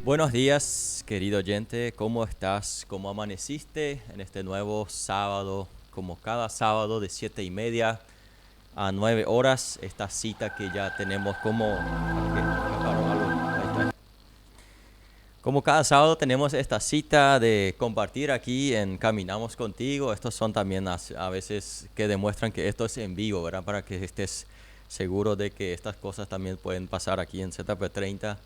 Buenos días, querido oyente, ¿cómo estás? ¿Cómo amaneciste en este nuevo sábado? Como cada sábado de 7:30 a 9 horas, esta cita que ya tenemos como cada sábado tenemos esta cita de compartir aquí en Caminamos Contigo. Estos son también a veces que demuestran que esto es en vivo, ¿verdad? Para que estés seguro de que estas cosas también pueden pasar aquí en ZP30.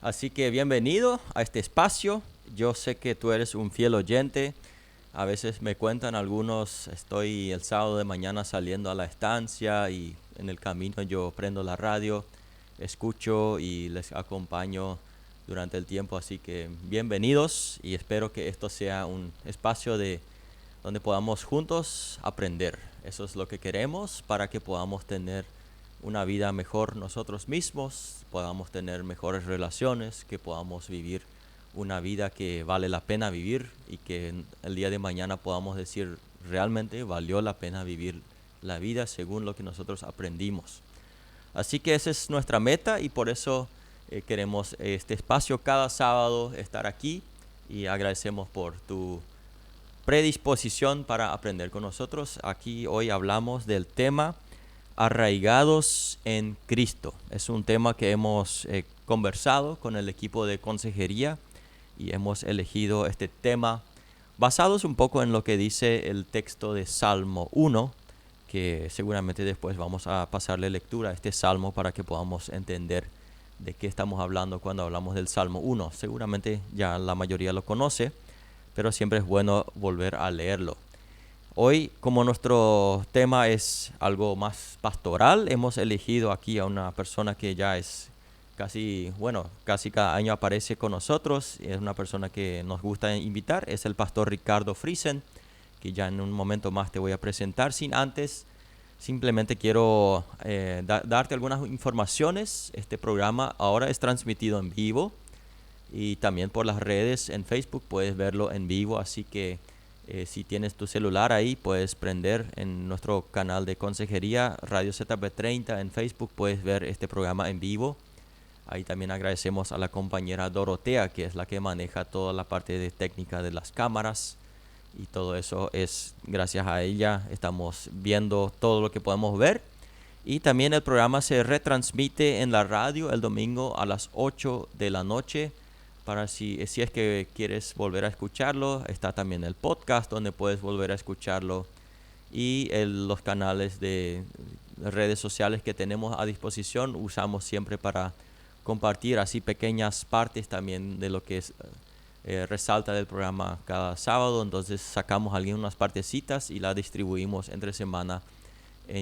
Así que bienvenido a este espacio. Yo sé que tú eres un fiel oyente. A veces me cuentan algunos, estoy el sábado de mañana saliendo a la estancia y en el camino yo prendo la radio, escucho y les acompaño durante el tiempo. Así que bienvenidos y espero que esto sea un espacio donde podamos juntos aprender. Eso es lo que queremos para que podamos tener una vida mejor nosotros mismos, podamos tener mejores relaciones, que podamos vivir una vida que vale la pena vivir y que el día de mañana podamos decir realmente valió la pena vivir la vida según lo que nosotros aprendimos. Así que esa es nuestra meta y por eso queremos este espacio cada sábado estar aquí y agradecemos por tu predisposición para aprender con nosotros. Aquí hoy hablamos del tema arraigados en Cristo. Es un tema que hemos conversado con el equipo de consejería y hemos elegido este tema basados un poco en lo que dice el texto de Salmo 1, que seguramente después vamos a pasarle lectura a este salmo para que podamos entender de qué estamos hablando cuando hablamos del Salmo 1. Seguramente ya la mayoría lo conoce, pero siempre es bueno volver a leerlo. Hoy, como nuestro tema es algo más pastoral, hemos elegido aquí a una persona que ya es casi cada año aparece con nosotros. Es una persona que nos gusta invitar, es el pastor Ricardo Friesen, que ya en un momento más te voy a presentar. Sin antes, simplemente quiero darte algunas informaciones. Este programa ahora es transmitido en vivo y también por las redes. En Facebook puedes verlo en vivo, así que si tienes tu celular ahí, puedes prender en nuestro canal de consejería Radio ZP30 en Facebook, puedes ver este programa en vivo. Ahí también agradecemos a la compañera Dorotea, que es la que maneja toda la parte de técnica de las cámaras. Y todo eso es gracias a ella. Estamos viendo todo lo que podemos ver. Y también el programa se retransmite en la radio el domingo a las 8 de la noche. Para si es que quieres volver a escucharlo, está también el podcast donde puedes volver a escucharlo y los canales de redes sociales que tenemos a disposición usamos siempre para compartir así pequeñas partes también de lo que resalta del programa cada sábado. Entonces sacamos algunas partecitas y las distribuimos entre semana,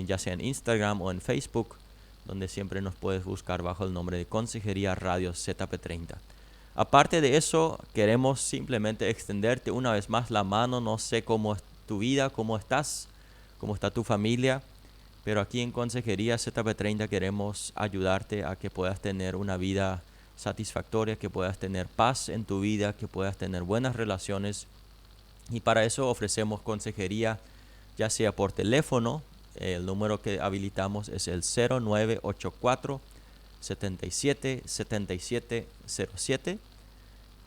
ya sea en Instagram o en Facebook, donde siempre nos puedes buscar bajo el nombre de Consejería Radio ZP30. Aparte de eso, queremos simplemente extenderte una vez más la mano. No sé cómo es tu vida, cómo estás, cómo está tu familia, pero aquí en Consejería ZP30 queremos ayudarte a que puedas tener una vida satisfactoria, que puedas tener paz en tu vida, que puedas tener buenas relaciones. Y para eso ofrecemos consejería, ya sea por teléfono. El número que habilitamos es el 0984 77 77 07.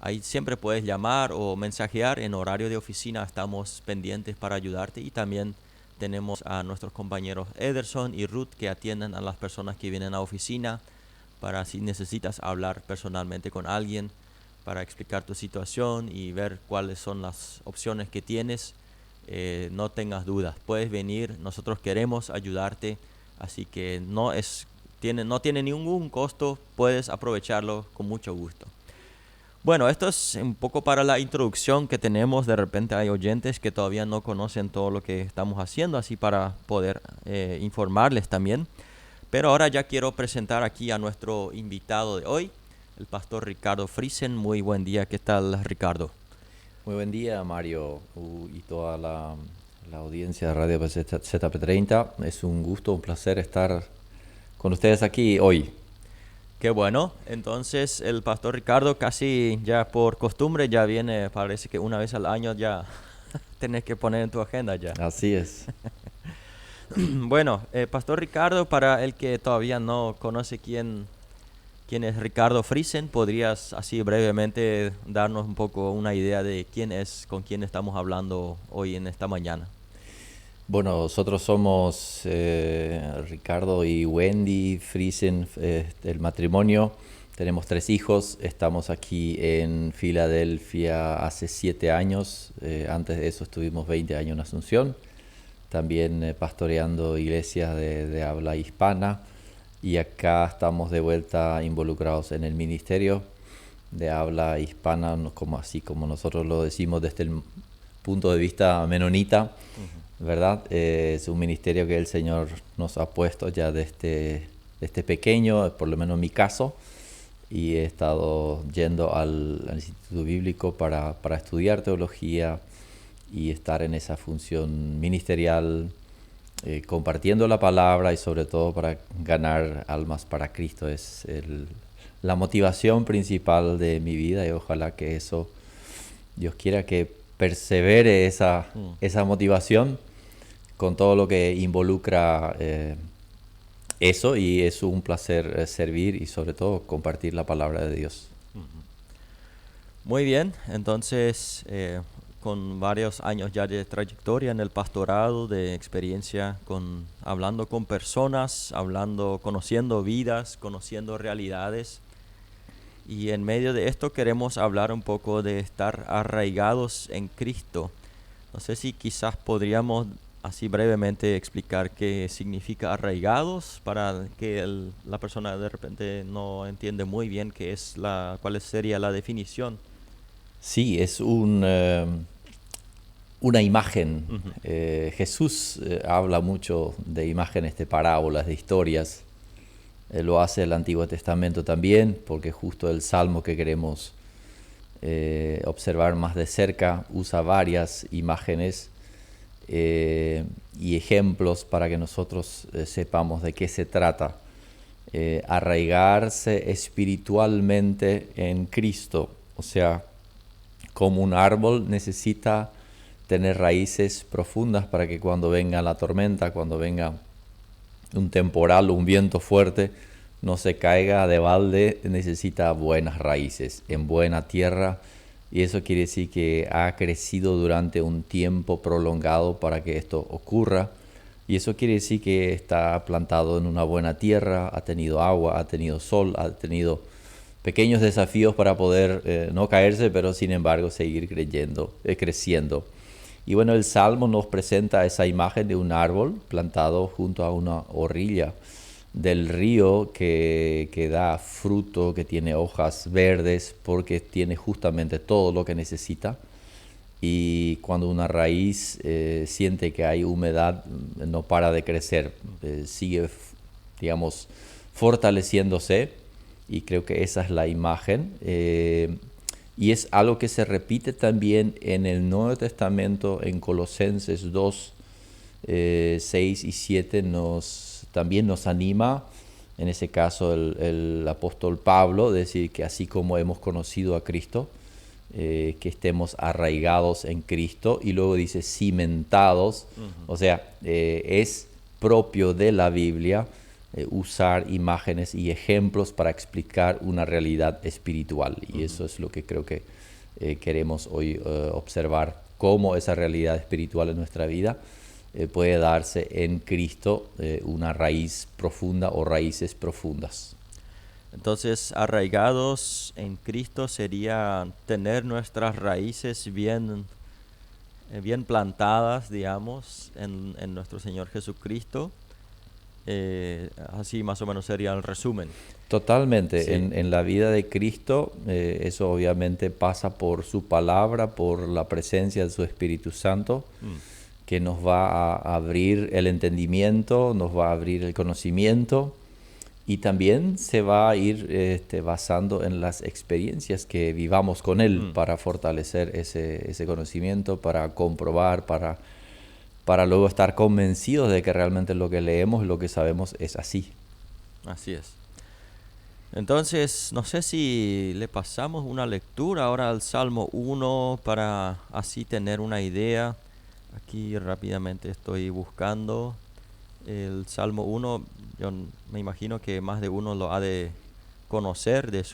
Ahí siempre puedes llamar o mensajear. En horario de oficina estamos pendientes para ayudarte. Y también tenemos a nuestros compañeros Ederson y Ruth que atienden a las personas que vienen a la oficina para si necesitas hablar personalmente con alguien, para explicar tu situación y ver cuáles son las opciones que tienes. No tengas dudas, puedes venir, nosotros queremos ayudarte, así que no tiene ningún costo, puedes aprovecharlo con mucho gusto. Bueno, esto es un poco para la introducción que tenemos. De repente hay oyentes que todavía no conocen todo lo que estamos haciendo, así para poder informarles también. Pero ahora ya quiero presentar aquí a nuestro invitado de hoy, el pastor Ricardo Friesen. Muy buen día, ¿qué tal, Ricardo? Muy buen día, Mario, y toda la audiencia de Radio ZP30. Es un gusto, un placer estar con ustedes aquí hoy. Qué bueno. Entonces el pastor Ricardo casi ya por costumbre ya viene, parece que una vez al año ya tenés que poner en tu agenda ya. Así es. Bueno, pastor Ricardo, para el que todavía no conoce quién quién es Ricardo Friesen. ¿Podrías así brevemente darnos un poco una idea de quién es, con quién estamos hablando hoy en esta mañana? Bueno, nosotros somos Ricardo y Wendy Friesen, el matrimonio. Tenemos 3 hijos. Estamos aquí en Filadelfia hace 7 años. Antes de eso estuvimos 20 años en Asunción. También pastoreando iglesias de habla hispana. Y acá estamos de vuelta involucrados en el ministerio de habla hispana, así como nosotros lo decimos desde el punto de vista menonita. ¿Verdad? Es un ministerio que el Señor nos ha puesto ya desde pequeño, por lo menos en mi caso, y he estado yendo al Instituto Bíblico para estudiar teología y estar en esa función ministerial, compartiendo la palabra y sobre todo para ganar almas para Cristo. Es la motivación principal de mi vida, y ojalá que eso, Dios quiera que persevere esa motivación con todo lo que involucra eso, y es un placer servir y sobre todo compartir la palabra de Dios. Muy bien, entonces con varios años ya de trayectoria en el pastorado, de experiencia hablando con personas, conociendo vidas, conociendo realidades. Y en medio de esto queremos hablar un poco de estar arraigados en Cristo. No sé si quizás podríamos así brevemente explicar qué significa arraigados, para que la persona de repente no entiende muy bien cuál sería la definición. Sí, es una imagen. Jesús habla mucho de imágenes, de parábolas, de historias. Lo hace el Antiguo Testamento también, porque justo el Salmo que queremos observar más de cerca usa varias imágenes y ejemplos para que nosotros sepamos de qué se trata. Arraigarse espiritualmente en Cristo, o sea, como un árbol necesita tener raíces profundas para que cuando venga la tormenta, cuando venga un temporal, un viento fuerte, no se caiga de balde. Necesita buenas raíces en buena tierra, y eso quiere decir que ha crecido durante un tiempo prolongado para que esto ocurra, y eso quiere decir que está plantado en una buena tierra, ha tenido agua, ha tenido sol, ha tenido pequeños desafíos para poder no caerse, pero sin embargo seguir creciendo. Y bueno, el Salmo nos presenta esa imagen de un árbol plantado junto a una orilla del río que da fruto, que tiene hojas verdes, porque tiene justamente todo lo que necesita. Y cuando una raíz siente que hay humedad, no para de crecer, sigue, digamos, fortaleciéndose, y creo que esa es la imagen. Y es algo que se repite también en el Nuevo Testamento, en Colosenses 2, 6 y 7, también nos anima, en ese caso el apóstol Pablo, decir que así como hemos conocido a Cristo, que estemos arraigados en Cristo, y luego dice cimentados. O sea, es propio de la Biblia usar imágenes y ejemplos para explicar una realidad espiritual, y eso es lo que creo que queremos hoy observar, cómo esa realidad espiritual en nuestra vida puede darse en Cristo, una raíz profunda o raíces profundas. Entonces, arraigados en Cristo sería tener nuestras raíces bien plantadas, digamos, en nuestro Señor Jesucristo. Así más o menos sería el resumen. Totalmente. Sí. En la vida de Cristo, eso obviamente pasa por su palabra, por la presencia de su Espíritu Santo, que nos va a abrir el entendimiento, nos va a abrir el conocimiento, y también se va a ir basando en las experiencias que vivamos con Él para fortalecer ese conocimiento, para comprobar, para luego estar convencidos de que realmente lo que leemos y lo que sabemos es así. Así es. Entonces, no sé si le pasamos una lectura ahora al Salmo 1 para así tener una idea. Aquí rápidamente estoy buscando el Salmo 1. Yo me imagino que más de uno lo ha de conocer de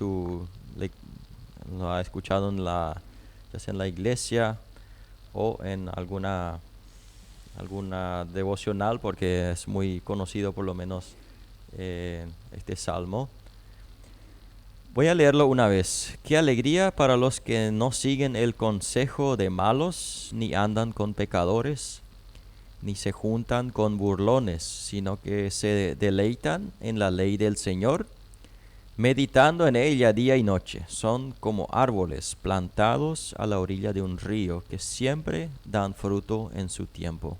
lo ha escuchado ya sea en la iglesia o en alguna devocional, porque es muy conocido por lo menos este salmo. Voy a leerlo una vez. Qué alegría para los que no siguen el consejo de malos, ni andan con pecadores, ni se juntan con burlones, sino que se deleitan en la ley del Señor, meditando en ella día y noche. Son como árboles plantados a la orilla de un río, que siempre dan fruto en su tiempo.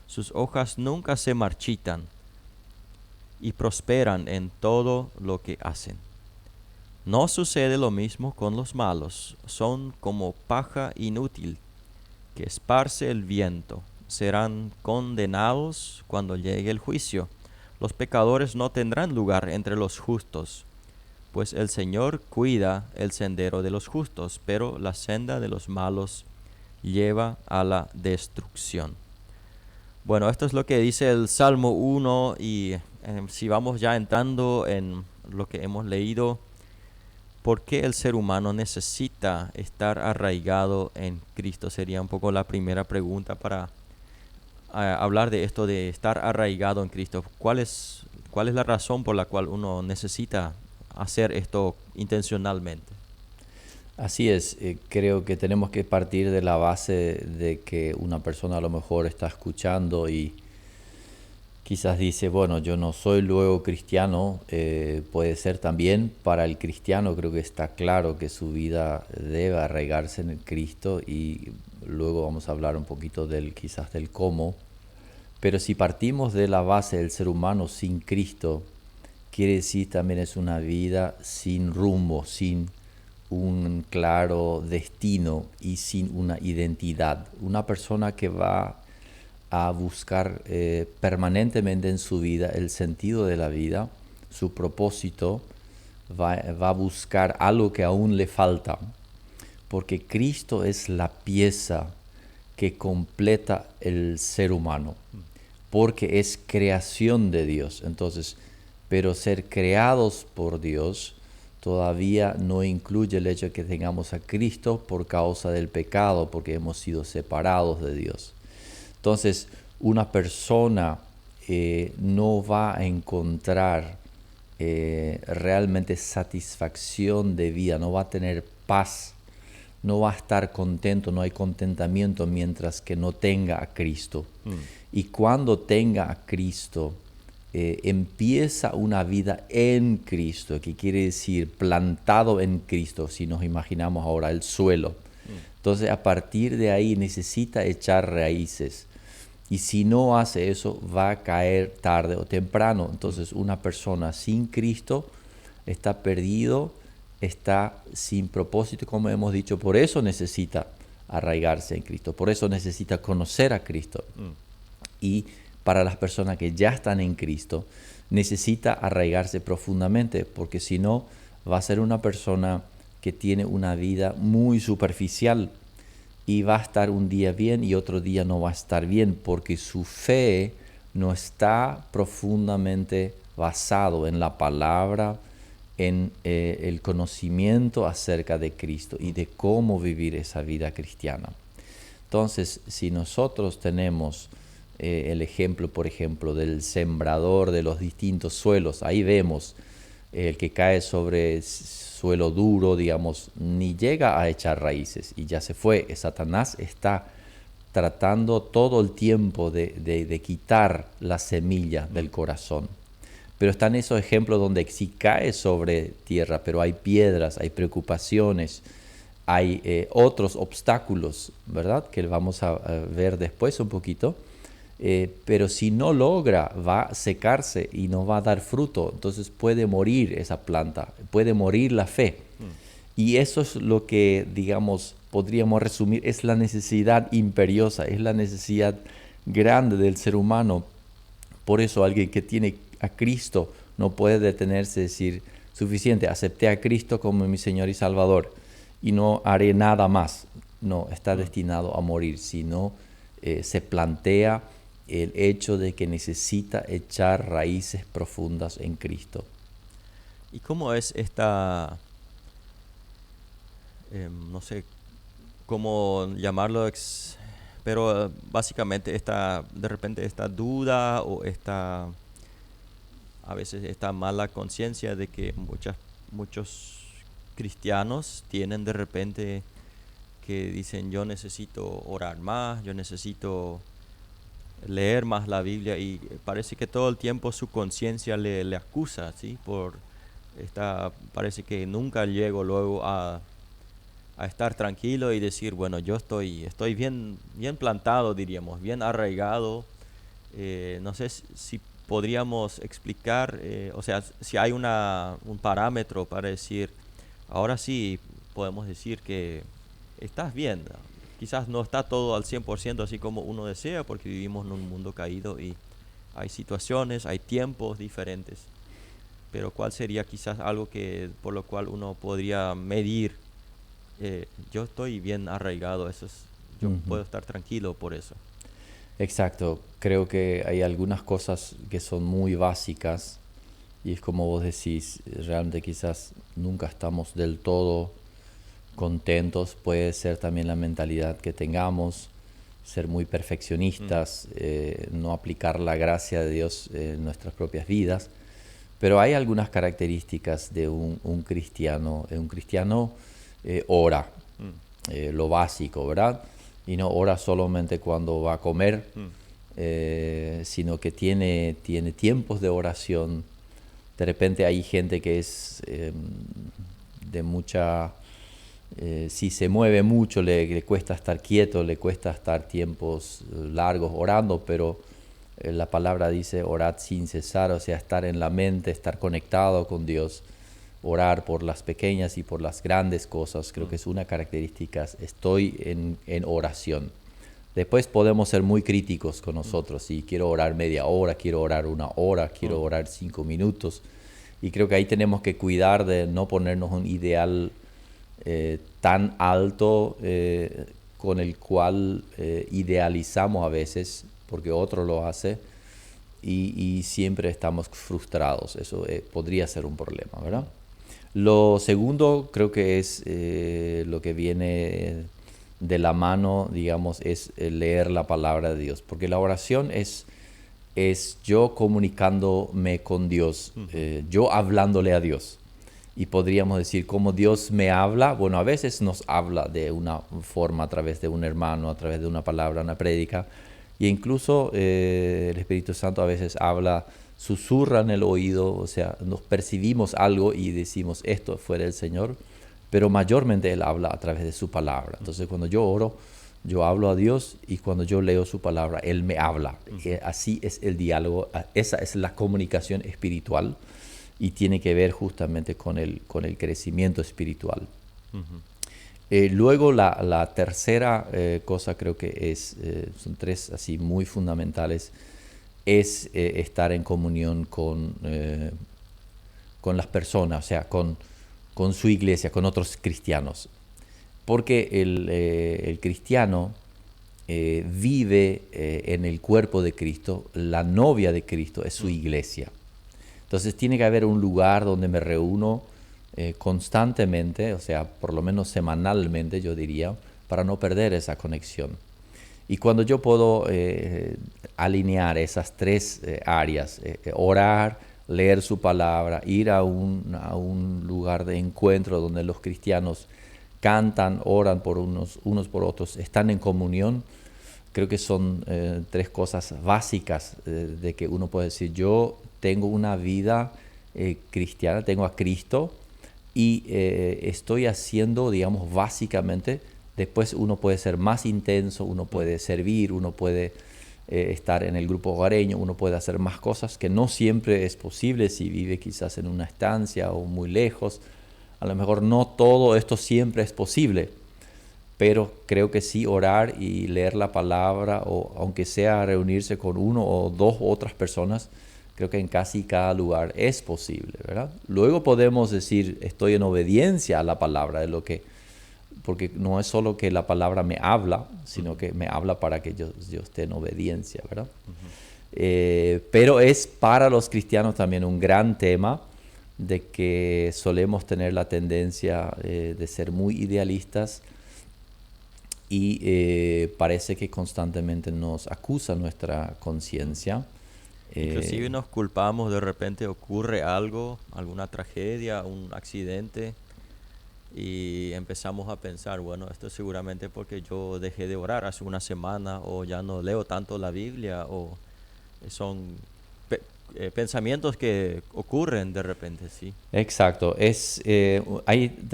Sus hojas nunca se marchitan y prosperan en todo lo que hacen. No sucede lo mismo con los malos. Son como paja inútil que esparce el viento. Serán condenados cuando llegue el juicio. Los pecadores no tendrán lugar entre los justos, pues el Señor cuida el sendero de los justos, pero la senda de los malos lleva a la destrucción. Bueno, esto es lo que dice el Salmo 1, y si vamos ya entrando en lo que hemos leído, ¿por qué el ser humano necesita estar arraigado en Cristo? Sería un poco la primera pregunta para hablar de esto de estar arraigado en Cristo. ¿Cuál es la razón por la cual uno necesita hacer esto intencionalmente? Así es, creo que tenemos que partir de la base de que una persona a lo mejor está escuchando y quizás dice, bueno, yo no soy luego cristiano. Puede ser también para el cristiano, creo que está claro que su vida debe arraigarse en el Cristo, y luego vamos a hablar un poquito quizás del cómo. Pero si partimos de la base del ser humano sin Cristo, quiere decir también es una vida sin rumbo, sin un claro destino y sin una identidad. Una persona que va a buscar permanentemente en su vida el sentido de la vida, su propósito, va a buscar algo que aún le falta, porque Cristo es la pieza que completa el ser humano, porque es creación de Dios. Entonces, pero ser creados por Dios todavía no incluye el hecho de que tengamos a Cristo por causa del pecado, porque hemos sido separados de Dios. Entonces, una persona no va a encontrar realmente satisfacción de vida, no va a tener paz, no va a estar contento, no hay contentamiento mientras que no tenga a Cristo. Y cuando tenga a Cristo, empieza una vida en Cristo, que quiere decir plantado en Cristo, si nos imaginamos ahora el suelo. Entonces, a partir de ahí necesita echar raíces. Y si no hace eso, va a caer tarde o temprano. Entonces, una persona sin Cristo está perdido, está sin propósito, como hemos dicho. Por eso necesita arraigarse en Cristo. Por eso necesita conocer a Cristo. Y para las personas que ya están en Cristo, necesita arraigarse profundamente, porque si no, va a ser una persona que tiene una vida muy superficial, y va a estar un día bien y otro día no va a estar bien, porque su fe no está profundamente basado en la palabra, en el conocimiento acerca de Cristo y de cómo vivir esa vida cristiana. Entonces, si nosotros tenemos el ejemplo, por ejemplo, del sembrador de los distintos suelos, ahí vemos el que cae sobre suelo duro, digamos, ni llega a echar raíces y ya se fue. Satanás está tratando todo el tiempo de quitar la semilla del corazón. Pero están esos ejemplos donde sí cae sobre tierra, pero hay piedras, hay preocupaciones, hay otros obstáculos, ¿verdad? Que vamos a ver después un poquito. Pero si no logra, va a secarse y no va a dar fruto. Entonces puede morir esa planta, puede morir la fe. Y eso es lo que, digamos, podríamos resumir, es la necesidad imperiosa, es la necesidad grande del ser humano. Por eso alguien que tiene a Cristo no puede detenerse y decir, suficiente, acepté a Cristo como mi Señor y Salvador y no haré nada más. No, está destinado a morir, sino se plantea el hecho de que necesita echar raíces profundas en Cristo. ¿Y cómo es esta, no sé cómo llamarlo, pero básicamente esta, de repente esta duda o esta, a veces esta mala conciencia de que muchos cristianos tienen de repente que dicen yo necesito orar más, yo necesito leer más la Biblia y parece que todo el tiempo su conciencia le acusa, ¿sí? Por esta, parece que nunca llego luego a estar tranquilo y decir, bueno, yo estoy bien plantado, diríamos, bien arraigado. No sé si podríamos explicar, o sea, si hay un parámetro para decir, ahora sí podemos decir que estás bien. Quizás no está todo al 100% así como uno desea, porque vivimos en un mundo caído y hay situaciones, hay tiempos diferentes. Pero ¿cuál sería quizás algo por lo cual uno podría medir? Yo estoy bien arraigado, yo Ujú. puedo estar tranquilo por eso. Exacto, creo que hay algunas cosas que son muy básicas y es como vos decís, realmente quizás nunca estamos del todo contentos, puede ser también la mentalidad que tengamos, ser muy Mm, perfeccionistas, no aplicar la gracia de Dios en nuestras propias vidas, pero hay algunas características de un cristiano. Un cristiano ora, mm, lo básico, ¿verdad? Y no ora solamente cuando va a comer, mm, sino que tiene tiempos de oración. De repente hay gente que es de mucha... si se mueve mucho, le cuesta estar quieto, le cuesta estar tiempos largos orando, pero la palabra dice orad sin cesar, o sea, estar en la mente, estar conectado con Dios, orar por las pequeñas y por las grandes cosas, creo que mm, es una característica, estoy en oración. Después podemos ser muy críticos con mm, nosotros, si quiero orar media hora, quiero orar una hora, quiero mm, orar 5 minutos, y creo que ahí tenemos que cuidar de no ponernos un ideal tan alto con el cual idealizamos a veces, porque otro lo hace, y siempre estamos frustrados. Eso podría ser un problema, ¿verdad? mm, Lo segundo creo que es lo que viene de la mano, digamos, es leer la palabra de Dios, porque la oración es yo comunicándome con Dios, ujú, yo hablándole a Dios. Y podríamos decir cómo Dios me habla. Bueno, a veces nos habla de una forma a través de un hermano, a través de una palabra, una prédica. E incluso el Espíritu Santo a veces habla, susurra en el oído, o sea, nos percibimos algo y decimos esto fue del Señor, pero mayormente Él habla a través de su palabra. Entonces cuando yo oro, yo hablo a Dios y cuando yo leo su palabra, Él me habla. ujú, Así es el diálogo, esa es la comunicación espiritual y tiene que ver justamente con el crecimiento espiritual. ujú, Luego la tercera cosa creo que son tres así muy fundamentales, es estar en comunión con las personas, o sea, con su iglesia, con otros cristianos. Porque el cristiano vive en el cuerpo de Cristo, la novia de Cristo es su mm, iglesia. Entonces tiene que haber un lugar donde me reúno constantemente, o sea, por lo menos semanalmente, yo diría, para no perder esa conexión. Y cuando yo puedo alinear esas tres áreas, orar, leer su palabra, ir a un lugar de encuentro donde los cristianos cantan, oran por unos por otros, están en comunión, creo que son tres cosas básicas de que uno puede decir, yo tengo una vida cristiana, tengo a Cristo y estoy haciendo, digamos, básicamente, después uno puede ser más intenso, uno mm, puede servir, uno puede estar en el grupo hogareño, uno puede hacer más cosas que no siempre es posible si vive quizás en una estancia o muy lejos. A lo mejor no todo esto siempre es posible, pero creo que sí orar y leer la palabra, o aunque sea reunirse con uno o dos otras personas, creo que en casi cada lugar es posible, ¿verdad? Luego podemos decir, estoy en obediencia a la palabra, porque no es solo que la palabra me habla, sino ujú, que me habla para que yo esté en obediencia, ¿verdad? ujú, Pero es para los cristianos también un gran tema de que solemos tener la tendencia de ser muy idealistas y parece que constantemente nos acusa nuestra conciencia. Inclusive nos culpamos, de repente ocurre algo, alguna tragedia, un accidente, y empezamos a pensar, bueno, esto es seguramente porque yo dejé de orar hace una semana, o ya no leo tanto la Biblia, o son pensamientos que ocurren de repente, sí. Exacto.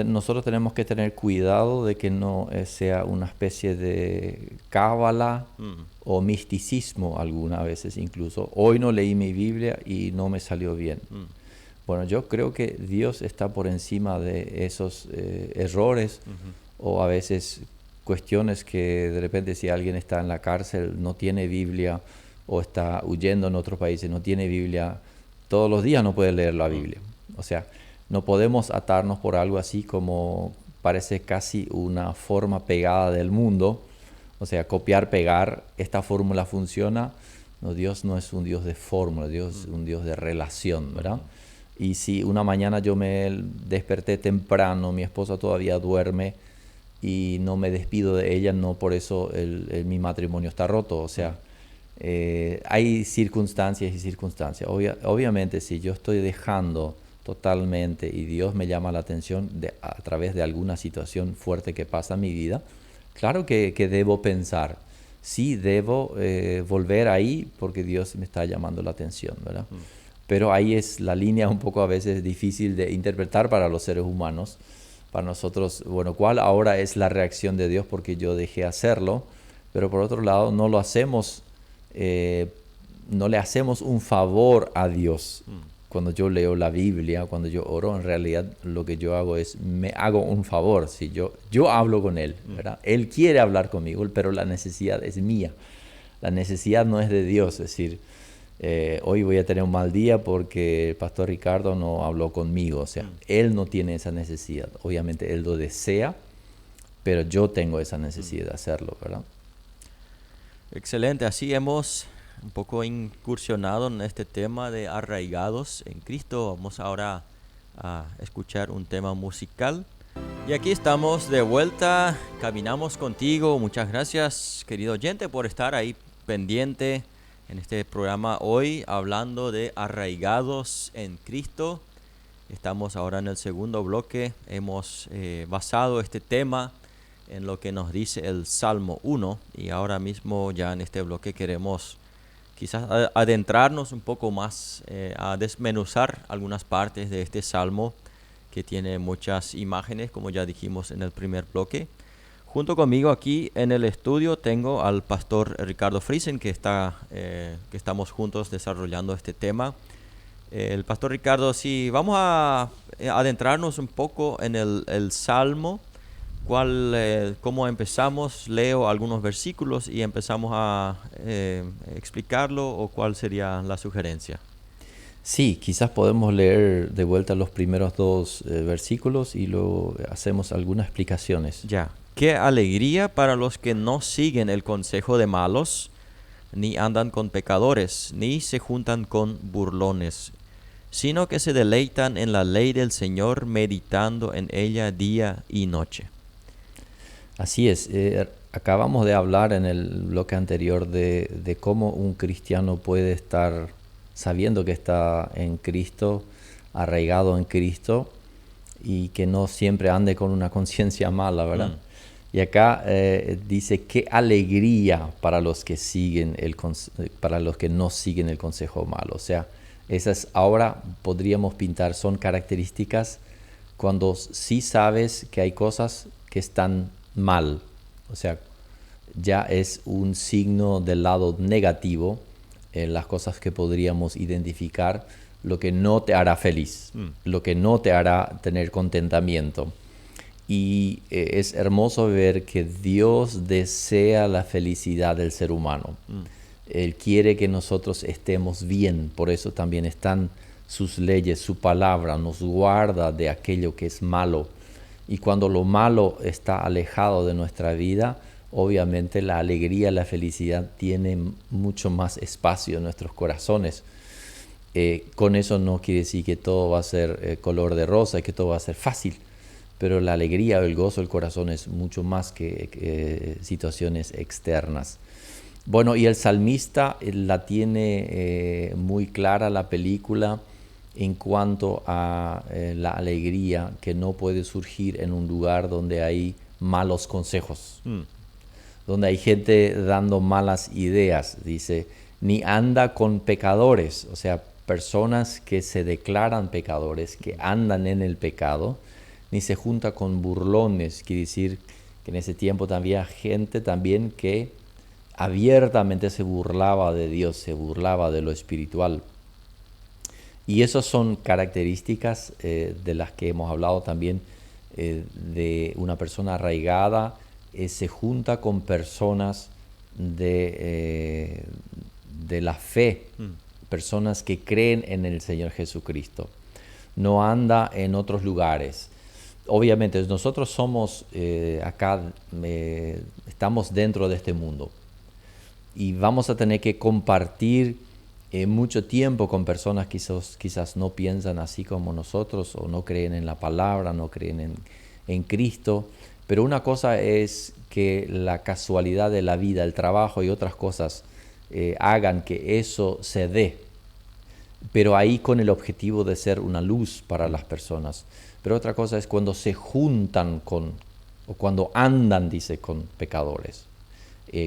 Nosotros tenemos que tener cuidado de que no sea una especie de cábala o misticismo algunas veces incluso. Hoy no leí mi Biblia y no me salió bien. Bueno, yo creo que Dios está por encima de esos errores o a veces cuestiones que de repente si alguien está en la cárcel, no tiene Biblia o está huyendo en otros países, no tiene Biblia, todos los días no puede leer la Biblia. O sea, no podemos atarnos por algo así como parece casi una forma pegada del mundo. O sea, copiar, pegar, esta fórmula funciona. No, Dios no es un Dios de fórmula, Dios es un Dios de relación, ¿verdad? Y si una mañana yo me desperté temprano, mi esposa todavía duerme y no me despido de ella, no por eso mi matrimonio está roto. O sea, hay circunstancias y circunstancias. Obviamente, si yo estoy dejando totalmente y Dios me llama la atención a través de alguna situación fuerte que pasa en mi vida, claro que debo pensar, sí debo volver ahí porque Dios me está llamando la atención, ¿verdad? Pero ahí es la línea un poco a veces difícil de interpretar para los seres humanos. Para nosotros, bueno, ¿cuál ahora es la reacción de Dios porque yo dejé hacerlo? Pero por otro lado, no lo hacemos, no le hacemos un favor a Dios. Cuando yo leo la Biblia, cuando yo oro, en realidad lo que yo hago es, me hago un favor. Si yo hablo con Él, ¿verdad? Él quiere hablar conmigo, pero la necesidad es mía. La necesidad no es de Dios, es decir, hoy voy a tener un mal día porque el pastor Ricardo no habló conmigo. O sea, Él no tiene esa necesidad. Obviamente Él lo desea, pero yo tengo esa necesidad de hacerlo, ¿verdad? Excelente, así hemos un poco incursionado en este tema de arraigados en Cristo. Vamos ahora a escuchar un tema musical. Y aquí estamos de vuelta, caminamos contigo. Muchas gracias, querido oyente, por estar ahí pendiente en este programa hoy, hablando de arraigados en Cristo. Estamos ahora en el segundo bloque. Hemos basado este tema en lo que nos dice el Salmo 1, y ahora mismo ya en este bloque queremos quizás adentrarnos un poco más a desmenuzar algunas partes de este Salmo que tiene muchas imágenes, como ya dijimos en el primer bloque. Junto conmigo aquí en el estudio tengo al pastor Ricardo Friesen, que estamos juntos desarrollando este tema. El pastor Ricardo, sí, vamos a adentrarnos un poco en el Salmo. ¿Cómo empezamos? Leo algunos versículos y empezamos a explicarlo, ¿o cuál sería la sugerencia? Sí, quizás podemos leer de vuelta los primeros dos versículos y luego hacemos algunas explicaciones. Ya. Qué alegría para los que no siguen el consejo de malos, ni andan con pecadores, ni se juntan con burlones, sino que se deleitan en la ley del Señor, meditando en ella día y noche. Así es. Acabamos de hablar en el bloque anterior de cómo un cristiano puede estar sabiendo que está en Cristo, arraigado en Cristo, y que no siempre ande con una conciencia mala, ¿verdad? Y acá dice, qué alegría para los que para los que no siguen el consejo malo. O sea, esas ahora podríamos pintar, son características cuando sí sabes que hay cosas que están mal. O sea, ya es un signo del lado negativo en las cosas que podríamos identificar, lo que no te hará feliz, lo que no te hará tener contentamiento. Y es hermoso ver que Dios desea la felicidad del ser humano. Él quiere que nosotros estemos bien, por eso también están sus leyes, su palabra nos guarda de aquello que es malo. Y cuando lo malo está alejado de nuestra vida, obviamente la alegría, la felicidad tiene mucho más espacio en nuestros corazones. Con eso no quiere decir que todo va a ser color de rosa y que todo va a ser fácil, pero la alegría o el gozo del corazón es mucho más que situaciones externas. Bueno, y el salmista la tiene muy clara la película en cuanto a la alegría que no puede surgir en un lugar donde hay malos consejos, donde hay gente dando malas ideas. Dice, ni anda con pecadores, o sea, personas que se declaran pecadores, que andan en el pecado, ni se junta con burlones. Quiere decir que en ese tiempo había gente también que abiertamente se burlaba de Dios, se burlaba de lo espiritual. Y esas son características de las que hemos hablado también, de una persona arraigada, se junta con personas de la fe, personas que creen en el Señor Jesucristo. No anda en otros lugares. Obviamente nosotros somos acá, estamos dentro de este mundo y vamos a tener que compartir mucho tiempo con personas que quizás no piensan así como nosotros, o no creen en la palabra, no creen en Cristo. Pero una cosa es que la casualidad de la vida, el trabajo y otras cosas hagan que eso se dé, pero ahí con el objetivo de ser una luz para las personas. Pero otra cosa es cuando se juntan o cuando andan, dice, con pecadores,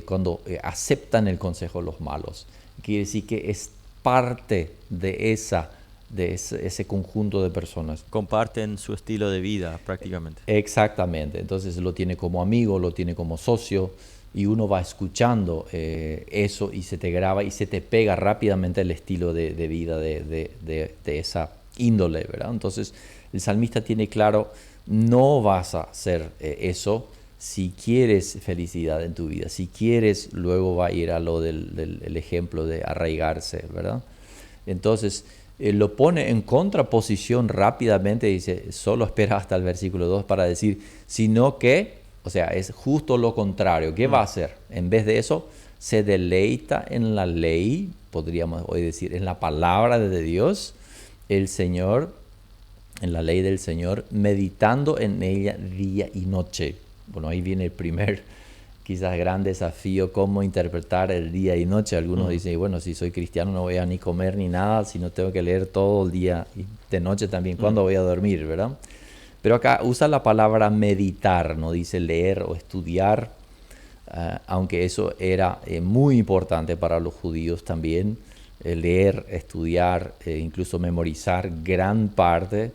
cuando aceptan el consejo de los malos. Quiere decir que es parte de ese conjunto de personas. Comparten su estilo de vida prácticamente. Exactamente. Entonces lo tiene como amigo, lo tiene como socio, y uno va escuchando eso y se te graba y se te pega rápidamente el estilo de vida de esa índole, ¿verdad? Entonces el salmista tiene claro, no vas a hacer eso si quieres felicidad en tu vida. Si quieres, luego va a ir a lo del ejemplo de arraigarse, ¿verdad? Entonces lo pone en contraposición rápidamente, dice, solo espera hasta el versículo 2 para decir, sino que, o sea, es justo lo contrario. ¿Qué va a hacer? En vez de eso, se deleita en la ley, podríamos hoy decir, en la palabra de Dios, el Señor, en la ley del Señor, meditando en ella día y noche. Bueno, ahí viene el primer, quizás gran desafío, cómo interpretar el día y noche. Algunos dicen, bueno, si soy cristiano no voy a ni comer ni nada, si no tengo que leer todo el día y de noche también, ¿cuándo voy a dormir, verdad? Pero acá usa la palabra meditar, no dice leer o estudiar, aunque eso era muy importante para los judíos también, leer, estudiar, incluso memorizar gran parte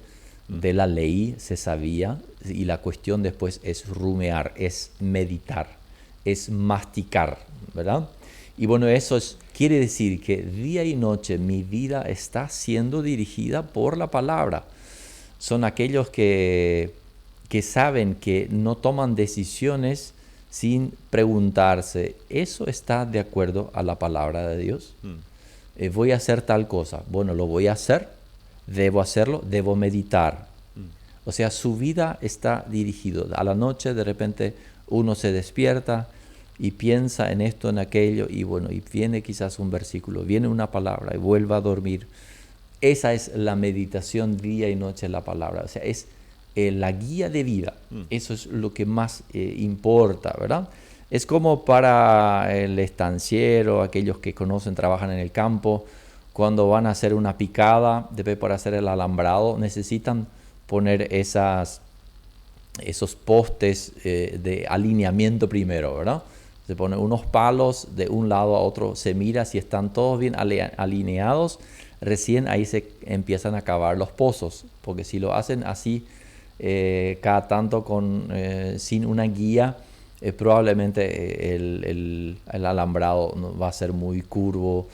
de la ley se sabía, y la cuestión después es rumear, es meditar, es masticar, ¿verdad? Y bueno, eso quiere decir que día y noche mi vida está siendo dirigida por la palabra. Son aquellos que saben que no toman decisiones sin preguntarse, ¿eso está de acuerdo a la palabra de Dios? Voy a hacer tal cosa. Bueno, lo voy a hacer, debo hacerlo, debo meditar. O sea, su vida está dirigida. A la noche de repente uno se despierta y piensa en esto, en aquello, y bueno, y viene quizás un versículo, viene una palabra y vuelve a dormir. Esa es la meditación día y noche en la palabra. O sea, es la guía de vida. Eso es lo que más importa, ¿verdad? Es como para el estanciero, aquellos que conocen, trabajan en el campo, cuando van a hacer una picada, después para hacer el alambrado, necesitan poner esos postes de alineamiento primero, ¿verdad? Se ponen unos palos de un lado a otro, se mira si están todos bien alineados, recién ahí se empiezan a cavar los pozos, porque si lo hacen así cada tanto sin una guía, probablemente el alambrado va a ser muy curvo,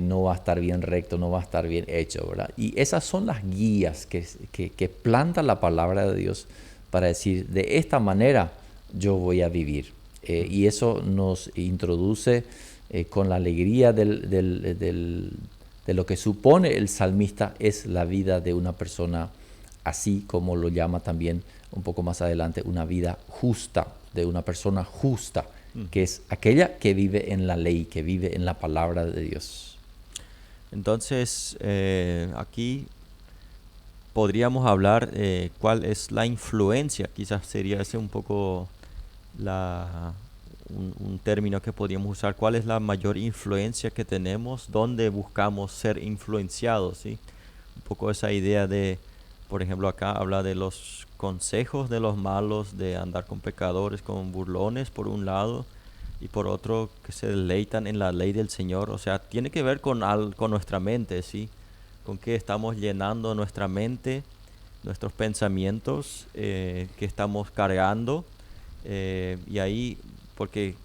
no va a estar bien recto, no va a estar bien hecho, ¿verdad? Y esas son las guías que planta la palabra de Dios para decir, de esta manera yo voy a vivir. Y eso nos introduce con la alegría de lo que supone el salmista es la vida de una persona, así como lo llama también un poco más adelante, una vida justa, de una persona justa, que es aquella que vive en la ley, que vive en la palabra de Dios. Entonces, aquí podríamos hablar cuál es la influencia, quizás sería ese un poco un término que podríamos usar, cuál es la mayor influencia que tenemos, dónde buscamos ser influenciados, ¿sí? Un poco esa idea de, por ejemplo, acá habla de los consejos de los malos, de andar con pecadores, con burlones, por un lado, y por otro, que se deleitan en la ley del Señor. O sea, tiene que ver con nuestra mente, ¿sí? Con qué estamos llenando nuestra mente, nuestros pensamientos, que estamos cargando. Y ahí, porque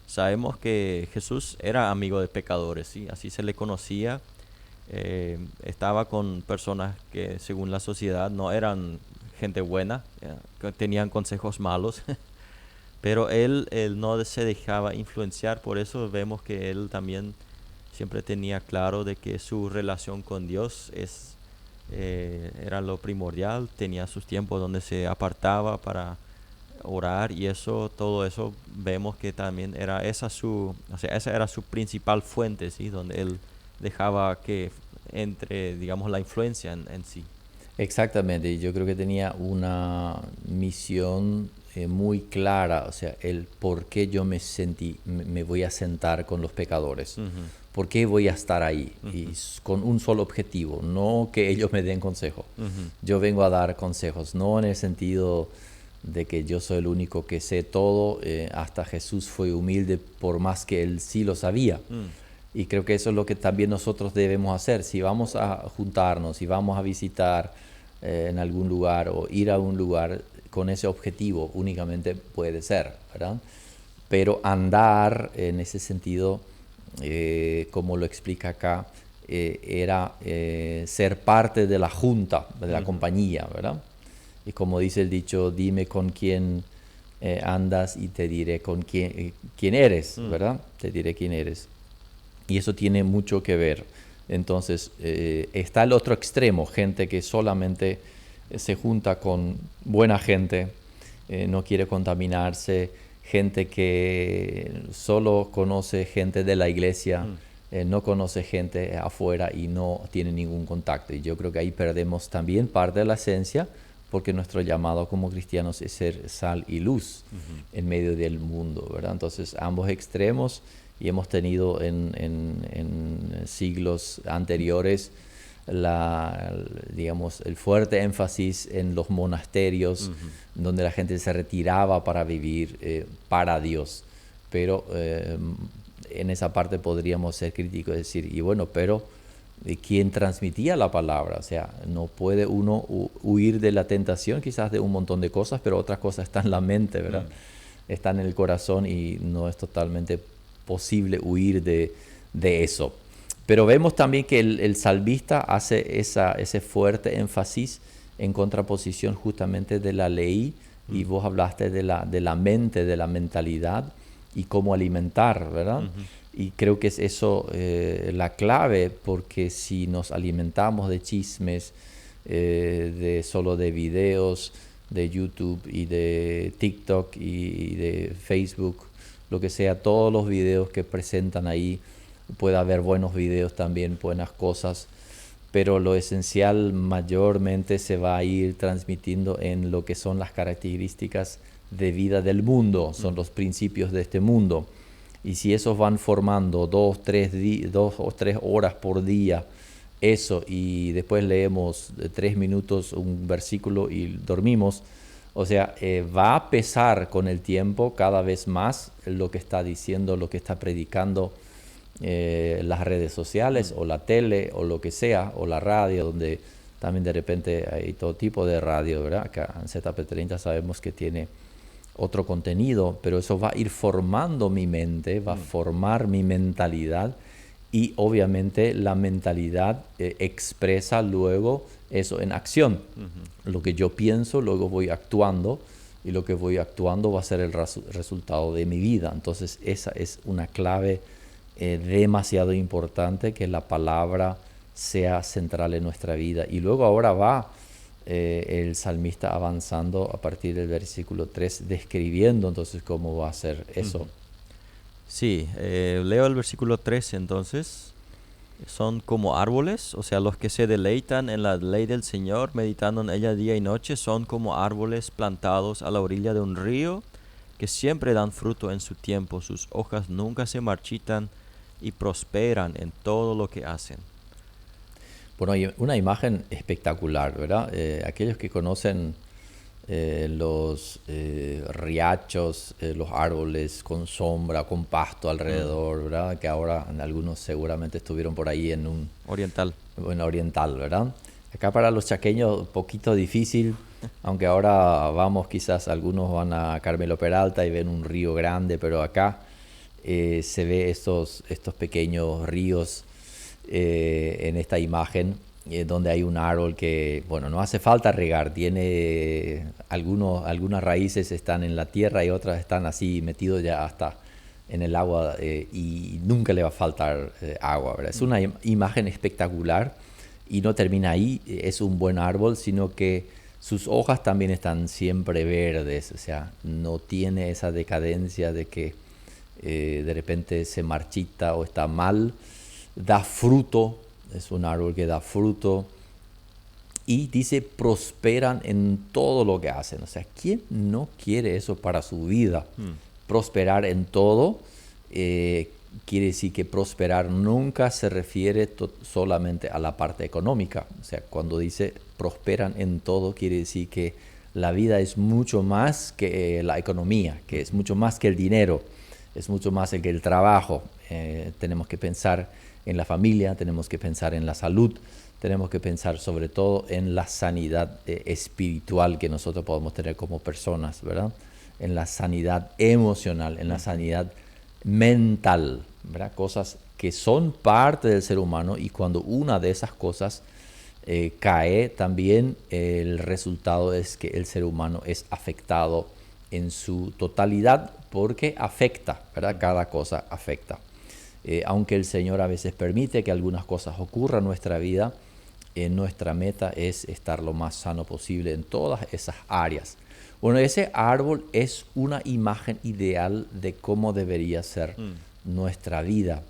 sabemos que Jesús era amigo de pecadores, ¿sí? Así se le conocía. Estaba con personas que según la sociedad no eran gente buena, que tenían consejos malos. Pero él no se dejaba influenciar, por eso vemos que él también siempre tenía claro de que su relación con Dios era lo primordial. Tenía sus tiempos donde se apartaba para orar, y eso, todo eso vemos que también era o sea, esa era su principal fuente, ¿sí? Donde él dejaba que entre, digamos, la influencia en sí. Exactamente, y yo creo que tenía una misión muy clara, o sea, el por qué yo me voy a sentar con los pecadores, Ujú, por qué voy a estar ahí, y ujú, con un solo objetivo, no que ellos me den consejo. ujú, Yo vengo a dar consejos, no en el sentido de que yo soy el único que sé todo, hasta Jesús fue humilde por más que él sí lo sabía. mm, Y creo que eso es lo que también nosotros debemos hacer. Si vamos a juntarnos, si vamos a visitar en algún lugar o ir a un lugar con ese objetivo únicamente puede ser, ¿verdad? Pero andar en ese sentido, como lo explica acá, era ser parte de la junta, de la ujú, compañía, ¿verdad? Y como dice el dicho, dime con quién andas y te diré con quién eres, mm, ¿verdad? Te diré quién eres. Y eso tiene mucho que ver. Entonces, está el otro extremo, gente que solamente se junta con buena gente, no quiere contaminarse, gente que solo conoce gente de la iglesia, mm, no conoce gente afuera y no tiene ningún contacto. Y yo creo que ahí perdemos también parte de la esencia, porque nuestro llamado como cristianos es ser sal y luz ujú, en medio del mundo, ¿verdad? Entonces, ambos extremos, y hemos tenido en siglos anteriores digamos, el fuerte énfasis en los monasterios, ujú, donde la gente se retiraba para vivir para Dios. Pero en esa parte podríamos ser críticos y decir, y bueno, pero ¿quién transmitía la palabra? O sea, no puede uno huir de la tentación, quizás de un montón de cosas, pero otras cosas están en la mente, ¿verdad? mm, Están en el corazón y no es totalmente posible huir de eso. Pero vemos también que el salmista hace ese fuerte énfasis en contraposición justamente de la ley, y mm, vos hablaste de la mente, de la mentalidad y cómo alimentar, ¿verdad? ujú, Y creo que es eso la clave, porque si nos alimentamos de chismes, solo de videos, de YouTube y de TikTok y de Facebook, lo que sea, todos los videos que presentan ahí, puede haber buenos videos también, buenas cosas, pero lo esencial mayormente se va a ir transmitiendo en lo que son las características de vida del mundo, son ujú, los principios de este mundo. Y si esos van formando 2 o 3 horas por día, eso, y después leemos 3 minutos un versículo y dormimos, o sea, va a pesar con el tiempo cada vez más lo que está diciendo, lo que está predicando las redes sociales mm, o la tele o lo que sea, o la radio, donde también de repente hay todo tipo de radio, ¿verdad? Acá en ZP30 sabemos que tiene otro contenido, pero eso va a ir formando mi mente, va a mm, formar mi mentalidad, y obviamente la mentalidad expresa luego eso en acción. ujú, Lo que yo pienso, luego voy actuando, y lo que voy actuando va a ser el resultado de mi vida. Entonces esa es una clave demasiado importante, que la palabra sea central en nuestra vida. Y luego ahora va el salmista avanzando a partir del versículo 3, describiendo entonces cómo va a ser eso. ujú. Sí, leo el versículo 3 entonces. son como árboles, o sea, los que se deleitan en la ley del Señor, meditando en ella día y noche, son como árboles plantados a la orilla de un río, que siempre dan fruto en su tiempo, sus hojas nunca se marchitan y prosperan en todo lo que hacen. Bueno, hay una imagen espectacular, ¿verdad? Aquellos que conocen los riachos, los árboles con sombra, con pasto alrededor, ¿verdad? Que ahora algunos seguramente estuvieron por ahí en un Oriental. bueno, oriental, ¿verdad? Acá para los chaqueños un poquito difícil, aunque ahora vamos, quizás algunos van a Carmelo Peralta y ven un río grande, pero acá se ve estos pequeños ríos en esta imagen, donde hay un árbol que, bueno, no hace falta regar, tiene algunas raíces están en la tierra y otras están así metidos ya hasta en el agua, y nunca le va a faltar agua, ¿verdad? Es una imagen espectacular y no termina ahí, es un buen árbol, sino que sus hojas también están siempre verdes, o sea, no tiene esa decadencia de que de repente se marchita o está mal, da fruto, es un árbol que da fruto y dice prosperan en todo lo que hacen. O sea, ¿quién no quiere eso para su vida? Prosperar en todo quiere decir que prosperar nunca se refiere solamente a la parte económica. O sea, cuando dice prosperan en todo, quiere decir que la vida es mucho más que la economía, que es mucho más que el dinero, es mucho más que el trabajo. Tenemos que pensar en la familia, tenemos que pensar en la salud, tenemos que pensar sobre todo en la sanidad espiritual que nosotros podemos tener como personas, ¿verdad? En la sanidad emocional, en la sanidad mental, ¿verdad? Cosas que son parte del ser humano y cuando una de esas cosas cae, también el resultado es que el ser humano es afectado en su totalidad porque afecta, ¿verdad? Cada cosa afecta. Aunque el Señor a veces permite que algunas cosas ocurran en nuestra vida, nuestra meta es estar lo más sano posible en todas esas áreas. Bueno, ese árbol es una imagen ideal de cómo debería ser nuestra vida.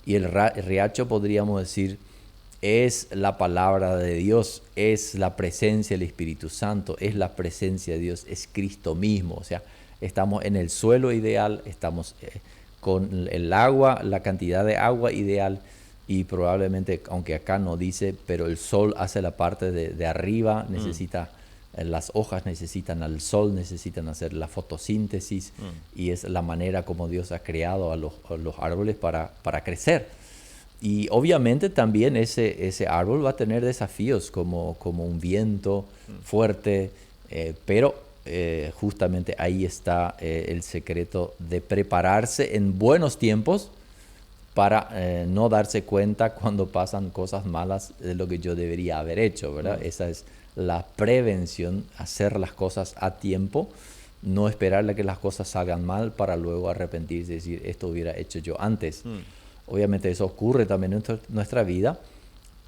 Y el riacho, podríamos decir, es la palabra de Dios, es la presencia del Espíritu Santo, es la presencia de Dios, es Cristo mismo. O sea, estamos en el suelo ideal, estamos con el agua, la cantidad de agua ideal y probablemente, aunque acá no dice, pero el sol hace la parte de arriba, necesita, las hojas necesitan al sol, necesitan hacer la fotosíntesis y es la manera como Dios ha creado a los árboles para crecer. Y obviamente también ese árbol va a tener desafíos como un viento fuerte, pero justamente ahí está el secreto de prepararse en buenos tiempos para no darse cuenta cuando pasan cosas malas de lo que yo debería haber hecho, ¿verdad? Esa es la prevención, hacer las cosas a tiempo, no esperarle a que las cosas salgan mal para luego arrepentirse y decir, esto hubiera hecho yo antes. Obviamente eso ocurre también en nuestra vida,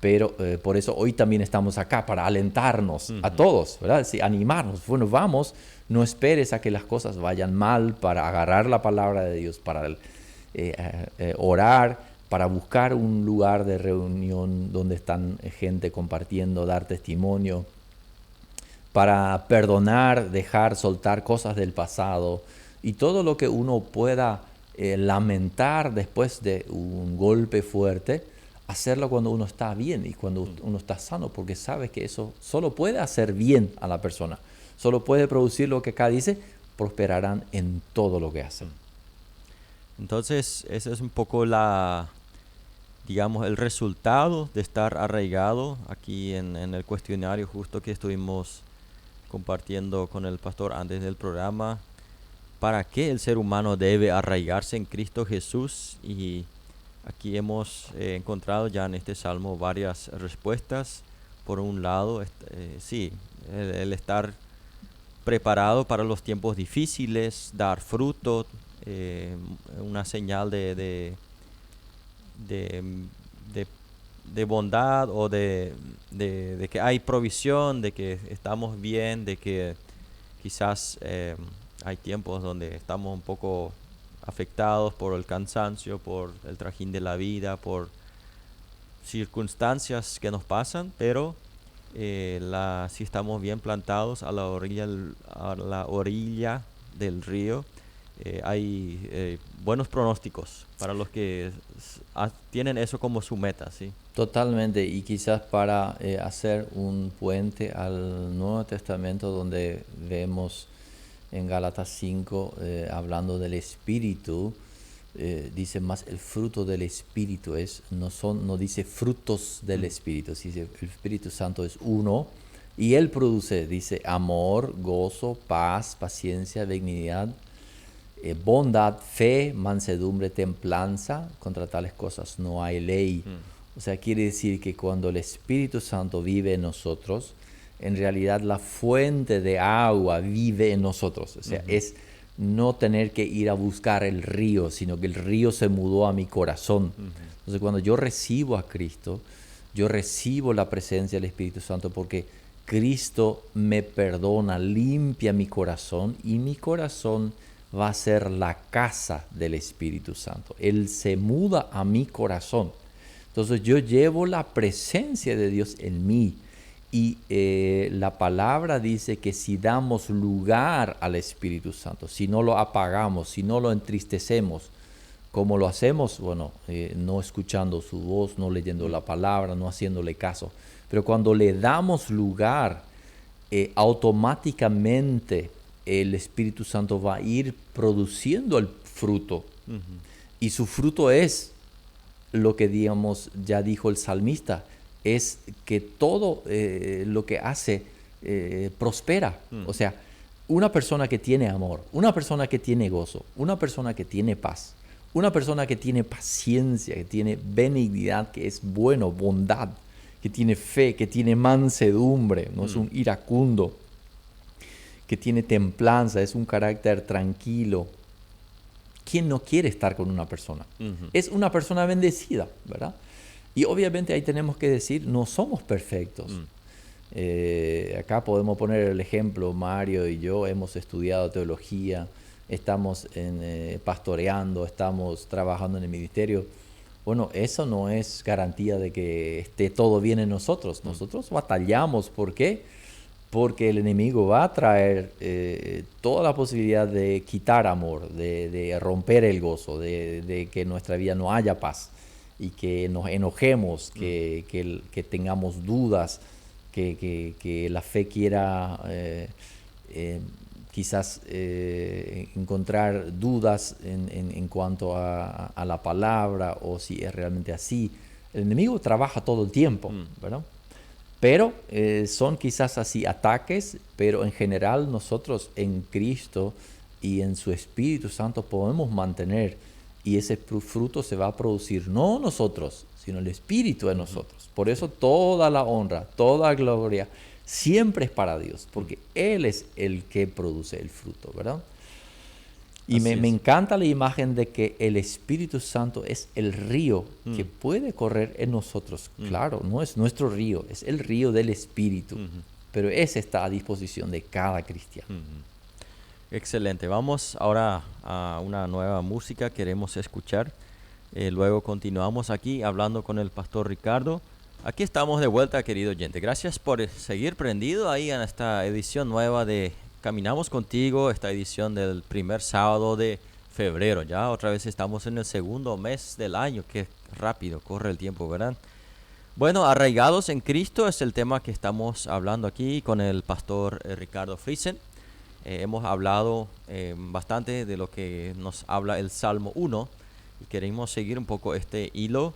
pero por eso hoy también estamos acá, para alentarnos a todos, ¿verdad? Sí, animarnos. Bueno, vamos, no esperes a que las cosas vayan mal para agarrar la palabra de Dios, para orar, para buscar un lugar de reunión donde están gente compartiendo, dar testimonio, para perdonar, dejar, soltar cosas del pasado y todo lo que uno pueda lamentar después de un golpe fuerte, hacerlo cuando uno está bien y cuando uno está sano, porque sabe que eso solo puede hacer bien a la persona, solo puede producir lo que acá dice, prosperarán en todo lo que hacen. Entonces, ese es un poco digamos, el resultado de estar arraigado aquí en el cuestionario justo que estuvimos compartiendo con el pastor antes del programa. ¿Para qué el ser humano debe arraigarse en Cristo Jesús? Y aquí hemos encontrado ya en este salmo varias respuestas. Por un lado, sí, el estar preparado para los tiempos difíciles, dar fruto, una señal de, de- de bondad o de que hay provisión, de que estamos bien, de que quizás hay tiempos donde estamos un poco afectados por el cansancio, por el trajín de la vida, por circunstancias que nos pasan, pero si estamos bien plantados a la orilla del río, hay buenos pronósticos para los que tienen eso como su meta, ¿sí? Totalmente, y quizás para hacer un puente al Nuevo Testamento donde vemos en Gálatas 5 hablando del Espíritu, dice más el fruto del Espíritu, no dice frutos del Espíritu, dice el Espíritu Santo es uno y Él produce, dice amor, gozo, paz, paciencia, benignidad, bondad, fe, mansedumbre, templanza. Contra tales cosas no hay ley. O sea, quiere decir que cuando el Espíritu Santo vive en nosotros, en realidad la fuente de agua vive en nosotros. O sea, es no tener que ir a buscar el río, sino que el río se mudó a mi corazón. Entonces, cuando yo recibo a Cristo, yo recibo la presencia del Espíritu Santo porque Cristo me perdona, limpia mi corazón y mi corazón va a ser la casa del Espíritu Santo. Él se muda a mi corazón. Entonces yo llevo la presencia de Dios en mí. Y la palabra dice que si damos lugar al Espíritu Santo, si no lo apagamos, si no lo entristecemos, ¿cómo lo hacemos? Bueno, no escuchando su voz, no leyendo la palabra, no haciéndole caso. Pero cuando le damos lugar, automáticamente el Espíritu Santo va a ir produciendo el fruto. Y su fruto es lo que, digamos, ya dijo el salmista, es que todo lo que hace prospera. O sea, una persona que tiene amor, una persona que tiene gozo, una persona que tiene paz, una persona que tiene paciencia, que tiene benignidad, que es bueno, bondad, que tiene fe, que tiene mansedumbre, no es un iracundo, que tiene templanza, es un carácter tranquilo. ¿Quién no quiere estar con una persona? Es una persona bendecida, ¿verdad? Y obviamente ahí tenemos que decir, no somos perfectos. Acá podemos poner el ejemplo, Mario y yo hemos estudiado teología, estamos pastoreando, estamos trabajando en el ministerio. Bueno, eso no es garantía de que esté todo bien en nosotros. Nosotros batallamos. ¿Por qué? Porque el enemigo va a traer toda la posibilidad de quitar amor, de romper el gozo, de que en nuestra vida no haya paz y que nos enojemos, que tengamos dudas, que la fe quiera quizás encontrar dudas en cuanto a la palabra o si es realmente así. El enemigo trabaja todo el tiempo, ¿verdad? Pero son quizás así ataques, pero en general nosotros en Cristo y en su Espíritu Santo podemos mantener y ese fruto se va a producir, no nosotros, sino el Espíritu de nosotros. Por eso toda la honra, toda la gloria siempre es para Dios, porque Él es el que produce el fruto, ¿verdad? Y me encanta la imagen de que el Espíritu Santo es el río que puede correr en nosotros. Claro, no es nuestro río, es el río del Espíritu. Pero ese está a disposición de cada cristiano. Excelente. Vamos ahora a una nueva música que queremos escuchar. Luego continuamos aquí hablando con el pastor Ricardo. Aquí estamos de vuelta, querido oyente. Gracias por seguir prendido ahí en esta edición nueva de Caminamos Contigo, esta edición del primer sábado de febrero. Ya otra vez estamos en el segundo mes del año. Qué rápido corre el tiempo, ¿verdad? Bueno, arraigados en Cristo es el tema que estamos hablando aquí con el pastor Ricardo Friesen. Hemos hablado bastante de lo que nos habla el Salmo 1 y queremos seguir un poco este hilo.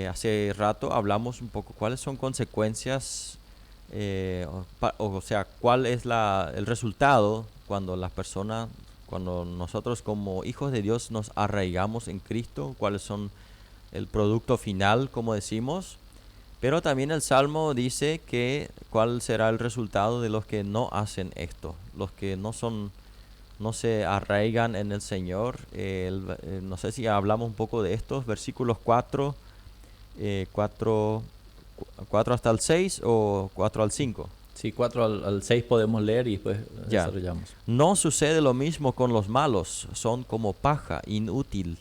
Hace rato hablamos un poco cuáles son consecuencias, o sea, cuál es el resultado cuando cuando nosotros como hijos de Dios nos arraigamos en Cristo, cuáles son el producto final, como decimos. Pero también el Salmo dice que cuál será el resultado de los que no hacen esto, los que no se arraigan en el Señor. No sé si hablamos un poco de estos versículos 4 hasta el 6 o 4 al 5. Sí, 4 al 6 podemos leer y después desarrollamos. No sucede lo mismo con los malos, son como paja inútil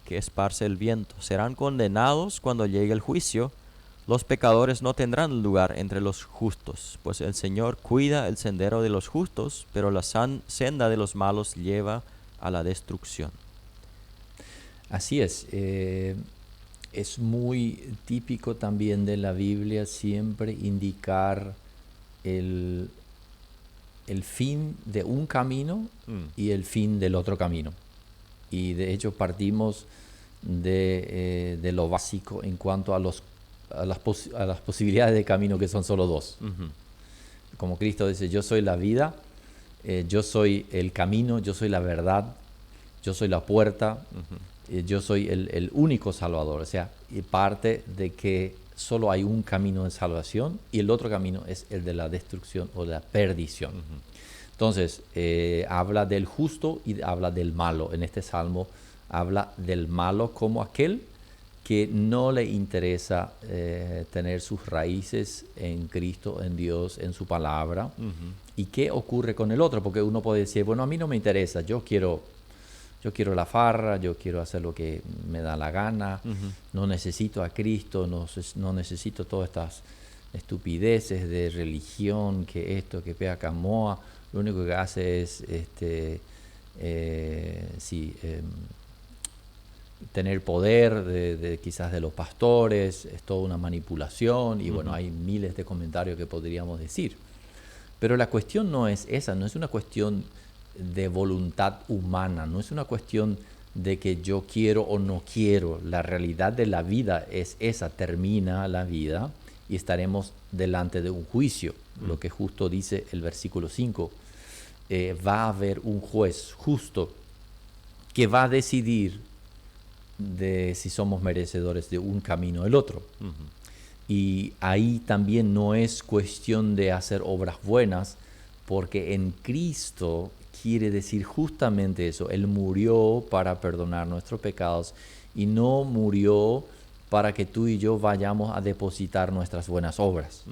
que esparce el viento. Serán condenados cuando llegue el juicio. Los pecadores no tendrán lugar entre los justos, pues el Señor cuida el sendero de los justos, pero la senda de los malos lleva a la destrucción. Así es muy típico también de la Biblia siempre indicar el fin de un camino y el fin del otro camino. Y de hecho partimos de lo básico en cuanto a las posibilidades de camino, que son solo dos. Como Cristo dice, yo soy la vida, yo soy el camino, yo soy la verdad, yo soy la puerta, yo soy el único salvador. O sea, y parte de que solo hay un camino de salvación y el otro camino es el de la destrucción o de la perdición. Entonces, habla del justo y habla del malo. En este salmo habla del malo como aquel que no le interesa tener sus raíces en Cristo, en Dios, en su palabra. ¿Y qué ocurre con el otro? Porque uno puede decir, bueno, a mí no me interesa, yo quiero la farra, yo quiero hacer lo que me da la gana, no necesito a Cristo, no necesito todas estas estupideces de religión, que esto, que pega camoa, lo único que hace es tener poder quizás de los pastores, es toda una manipulación y bueno, hay miles de comentarios que podríamos decir. Pero la cuestión no es esa, no es una cuestión de voluntad humana, no es una cuestión de que yo quiero o no quiero. La realidad de la vida es esa, termina la vida y estaremos delante de un juicio, lo que justo dice el versículo 5. Va a haber un juez justo que va a decidir de si somos merecedores de un camino o el otro. Y ahí también no es cuestión de hacer obras buenas, porque en Cristo quiere decir justamente eso. Él murió para perdonar nuestros pecados y no murió para que tú y yo vayamos a depositar nuestras buenas obras.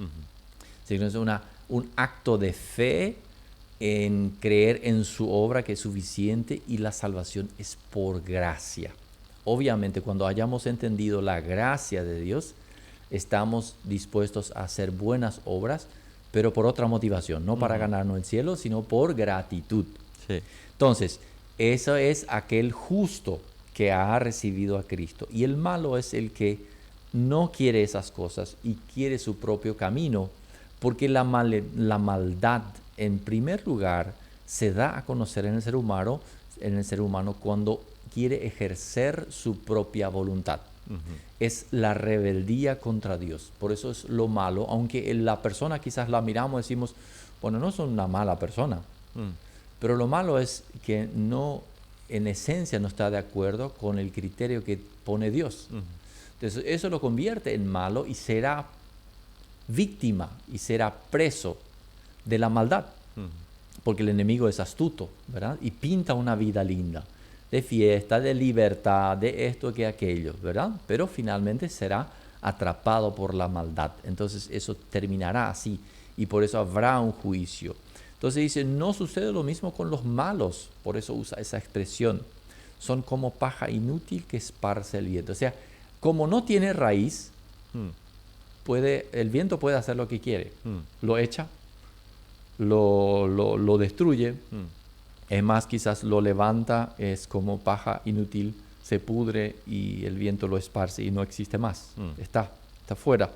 Sino es un acto de fe en creer en su obra, que es suficiente, y la salvación es por gracia. Obviamente, cuando hayamos entendido la gracia de Dios, estamos dispuestos a hacer buenas obras, pero por otra motivación, no para ganarnos el cielo, sino por gratitud. Sí. Entonces, eso es aquel justo que ha recibido a Cristo. Y el malo es el que no quiere esas cosas y quiere su propio camino, porque la maldad, en primer lugar, se da a conocer en el ser humano cuando quiere ejercer su propia voluntad. Es la rebeldía contra Dios. Por eso es lo malo, aunque la persona quizás la miramos y decimos, bueno, no es una mala persona. Pero lo malo es que no, en esencia, no está de acuerdo con el criterio que pone Dios. Entonces eso lo convierte en malo y será víctima y será preso de la maldad. Porque el enemigo es astuto, ¿verdad? Y pinta una vida linda, de fiesta, de libertad, de esto que aquello, ¿verdad? Pero finalmente será atrapado por la maldad. Entonces eso terminará así y por eso habrá un juicio. Entonces dice, no sucede lo mismo con los malos, por eso usa esa expresión. Son como paja inútil que esparce el viento. O sea, como no tiene raíz, el viento puede hacer lo que quiere. Lo echa, lo destruye. Es más, quizás lo levanta, es como paja inútil, se pudre y el viento lo esparce y no existe más. Está fuera.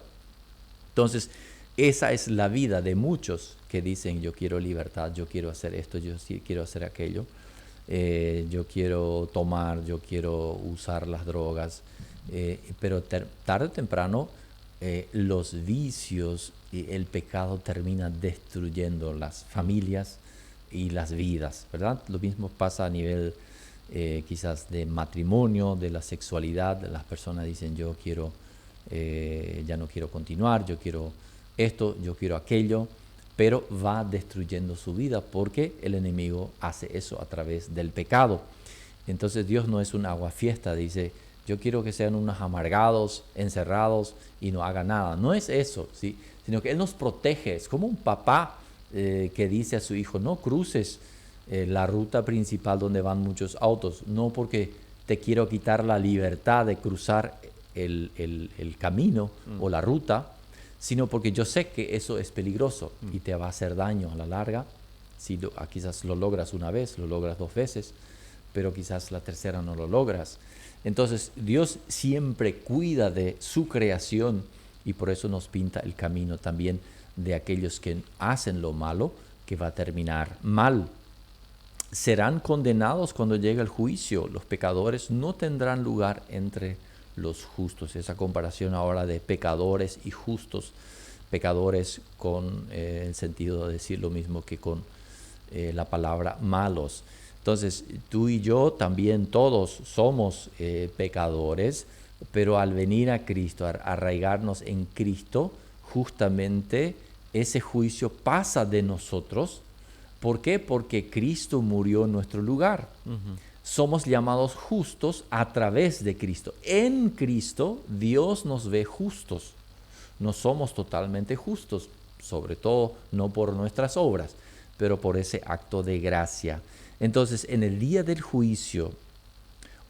Entonces, esa es la vida de muchos que dicen, yo quiero libertad, yo quiero hacer esto, yo sí quiero hacer aquello, yo quiero tomar, yo quiero usar las drogas, pero tarde o temprano los vicios y el pecado termina destruyendo las familias y las vidas, ¿verdad? Lo mismo pasa a nivel quizás de matrimonio, de la sexualidad. Las personas dicen, yo quiero, ya no quiero continuar, yo quiero esto, yo quiero aquello, pero va destruyendo su vida porque el enemigo hace eso a través del pecado. Entonces Dios no es un aguafiesta, dice, yo quiero que sean unos amargados, encerrados y no hagan nada. No es eso, ¿sí? Sino que Él nos protege. Es como un papá que dice a su hijo, no cruces la ruta principal donde van muchos autos, no porque te quiero quitar la libertad de cruzar el camino o la ruta, sino porque yo sé que eso es peligroso y te va a hacer daño a la larga. Si quizás lo logras una vez, lo logras 2 veces, pero quizás la tercera no lo logras. Entonces Dios siempre cuida de su creación y por eso nos pinta el camino también de aquellos que hacen lo malo, que va a terminar mal. Serán condenados cuando llegue el juicio. Los pecadores no tendrán lugar entre los justos. Esa comparación ahora de pecadores y justos. Pecadores con el sentido de decir lo mismo que con la palabra malos. Entonces, tú y yo también todos somos pecadores, pero al venir a Cristo, a arraigarnos en Cristo, justamente ese juicio pasa de nosotros. ¿Por qué? Porque Cristo murió en nuestro lugar. Somos llamados justos a través de Cristo. En Cristo Dios nos ve justos. No somos totalmente justos, sobre todo no por nuestras obras, pero por ese acto de gracia. Entonces, en el día del juicio,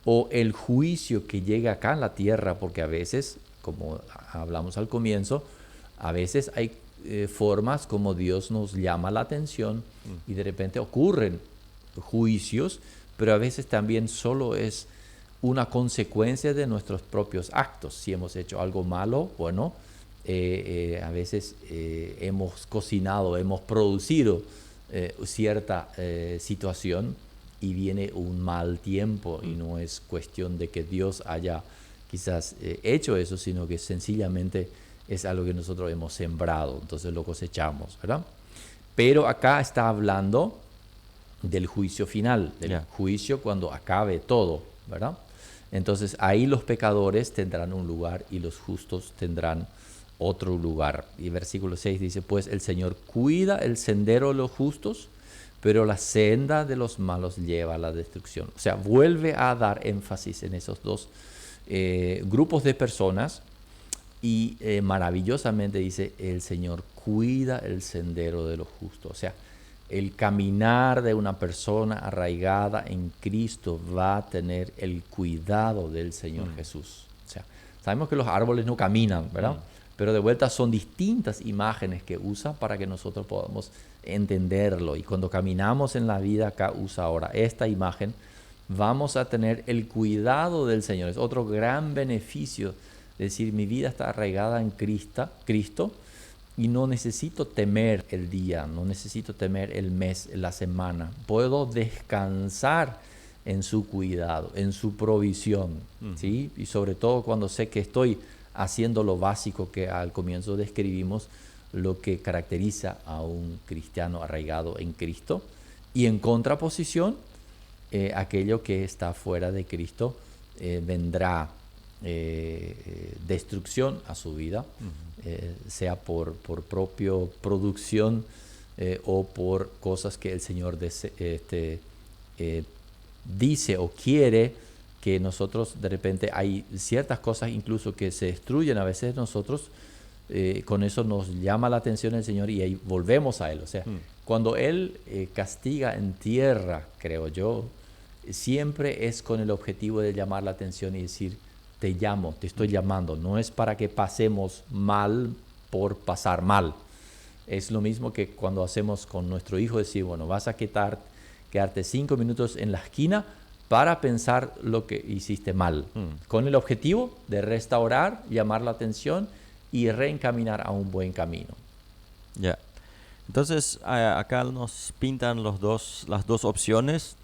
o el juicio que llega acá en la tierra, porque a veces, como hablamos al comienzo, a veces hay formas como Dios nos llama la atención y de repente ocurren juicios, pero a veces también solo es una consecuencia de nuestros propios actos. Si hemos hecho algo malo, bueno, a veces hemos cocinado, hemos producido cierta situación y viene un mal tiempo y no es cuestión de que Dios haya quizás hecho eso, sino que sencillamente es algo que nosotros hemos sembrado, entonces lo cosechamos, ¿verdad? Pero acá está hablando del juicio final, del juicio cuando acabe todo, ¿verdad? Entonces ahí los pecadores tendrán un lugar y los justos tendrán otro lugar. Y versículo 6 dice, pues el Señor cuida el sendero de los justos, pero la senda de los malos lleva a la destrucción. O sea, vuelve a dar énfasis en esos dos grupos de personas y maravillosamente dice, el Señor cuida el sendero de los justos. O sea, el caminar de una persona arraigada en Cristo va a tener el cuidado del Señor Jesús. O sea, sabemos que los árboles no caminan, ¿verdad? Pero de vuelta son distintas imágenes que usa para que nosotros podamos entenderlo. Y cuando caminamos en la vida, acá usa ahora esta imagen, vamos a tener el cuidado del Señor. Es otro gran beneficio, decir, mi vida está arraigada en Cristo y no necesito temer el día, no necesito temer el mes, la semana. Puedo descansar en su cuidado, en su provisión, ¿sí? Y sobre todo cuando sé que estoy haciendo lo básico que al comienzo describimos, lo que caracteriza a un cristiano arraigado en Cristo. Y en contraposición, aquello que está fuera de Cristo, vendrá destrucción a su vida, sea por propia producción o por cosas que el Señor dice o quiere que nosotros de repente hay ciertas cosas incluso que se destruyen a veces nosotros, con eso nos llama la atención el Señor y ahí volvemos a Él. O sea, cuando Él castiga en tierra, creo yo, siempre es con el objetivo de llamar la atención y decir, te llamo, te estoy llamando. No es para que pasemos mal por pasar mal. Es lo mismo que cuando hacemos con nuestro hijo, decir, bueno, vas a quedarte 5 minutos en la esquina para pensar lo que hiciste mal, con el objetivo de restaurar, llamar la atención y reencaminar a un buen camino. Ya. Entonces, acá nos pintan las dos opciones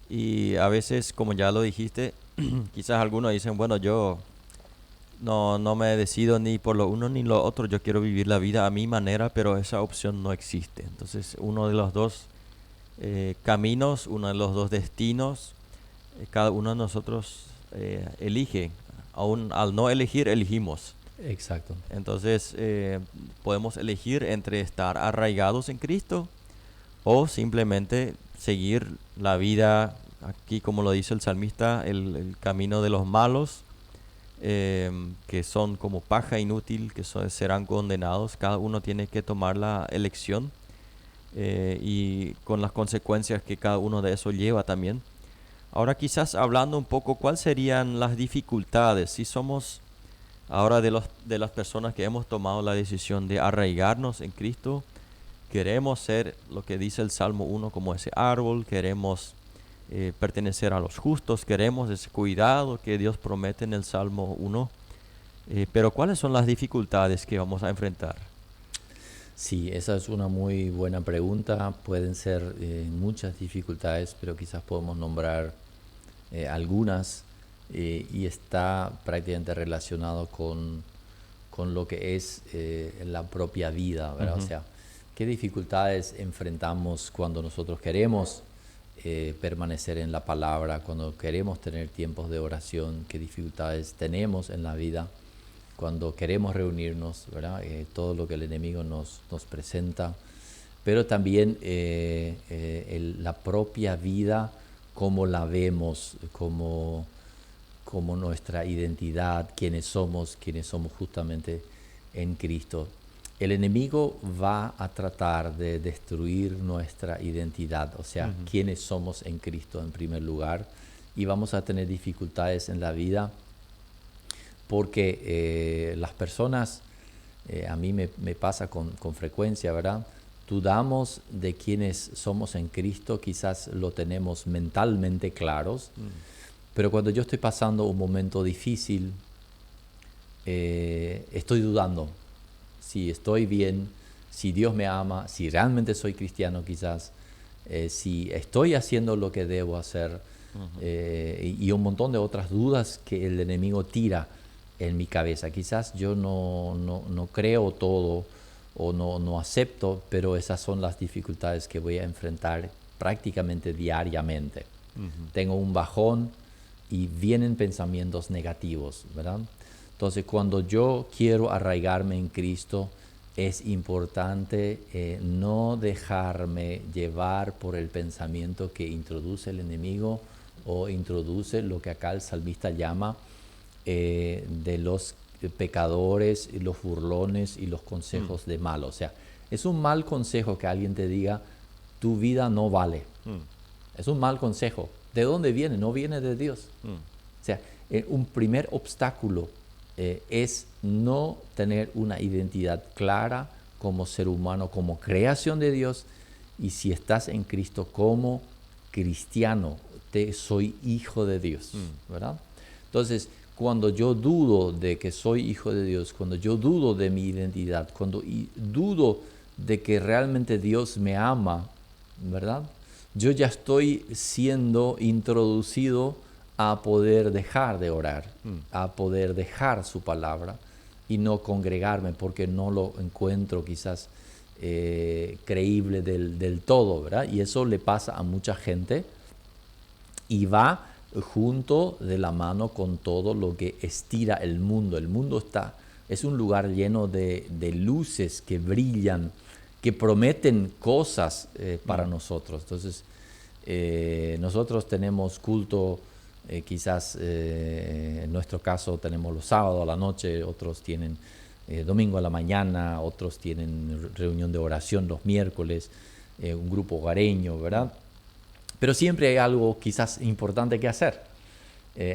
y a veces, como ya lo dijiste, quizás algunos dicen, bueno, yo no me decido ni por lo uno ni lo otro, yo quiero vivir la vida a mi manera, pero esa opción no existe. Entonces, uno de los dos caminos, uno de los dos destinos, cada uno de nosotros elige. Aún al no elegir, elegimos. Exacto. Entonces podemos elegir entre estar arraigados en Cristo o simplemente seguir la vida, aquí como lo dice el salmista, el camino de los malos, que son como paja inútil, que serán condenados. Cada uno tiene que tomar la elección y con las consecuencias que cada uno de eso lleva también. Ahora quizás hablando un poco, ¿cuáles serían las dificultades si somos ahora de las personas que hemos tomado la decisión de arraigarnos en Cristo? Queremos ser lo que dice el Salmo 1 como ese árbol, queremos pertenecer a los justos, queremos ese cuidado que Dios promete en el Salmo 1. Pero ¿cuáles son las dificultades que vamos a enfrentar? Sí, esa es una muy buena pregunta. Pueden ser muchas dificultades, pero quizás podemos nombrar algunas y está prácticamente relacionado con lo que es la propia vida, ¿verdad? O sea, ¿qué dificultades enfrentamos cuando nosotros queremos permanecer en la palabra, cuando queremos tener tiempos de oración? ¿Qué dificultades tenemos en la vida cuando queremos reunirnos, ¿verdad? Todo lo que el enemigo nos presenta, pero también la propia vida, cómo la vemos, como nuestra identidad, quiénes somos justamente en Cristo. El enemigo va a tratar de destruir nuestra identidad, o sea, quiénes somos en Cristo en primer lugar, y vamos a tener dificultades en la vida porque las personas, a mí me pasa con frecuencia, ¿verdad? Dudamos de quiénes somos en Cristo, quizás lo tenemos mentalmente claros, pero cuando yo estoy pasando un momento difícil, estoy dudando si estoy bien, si Dios me ama, si realmente soy cristiano quizás, si estoy haciendo lo que debo hacer, y un montón de otras dudas que el enemigo tira en mi cabeza. Quizás yo no creo todo o no acepto, pero esas son las dificultades que voy a enfrentar prácticamente diariamente. Tengo un bajón y vienen pensamientos negativos, ¿verdad? Entonces, cuando yo quiero arraigarme en Cristo, es importante no dejarme llevar por el pensamiento que introduce el enemigo o introduce lo que acá el salmista llama de los pecadores, y los burlones y los consejos de mal. O sea, es un mal consejo que alguien te diga, tu vida no vale. Es un mal consejo. ¿De dónde viene? No viene de Dios. O sea, un primer obstáculo es no tener una identidad clara como ser humano, como creación de Dios, y si estás en Cristo como cristiano, soy hijo de Dios, ¿verdad? Entonces, cuando yo dudo de que soy hijo de Dios, cuando yo dudo de mi identidad, cuando dudo de que realmente Dios me ama, ¿verdad? Yo ya estoy siendo introducido a poder dejar de orar, a poder dejar su palabra y no congregarme porque no lo encuentro quizás creíble del todo, ¿verdad? Y eso le pasa a mucha gente y va junto de la mano con todo lo que estira el mundo. El mundo es un lugar lleno de luces que brillan, que prometen cosas para nosotros. Entonces, nosotros tenemos culto, quizás en nuestro caso tenemos los sábados a la noche, otros tienen domingo a la mañana, otros tienen reunión de oración los miércoles, un grupo hogareño, ¿verdad? Pero siempre hay algo quizás importante que hacer.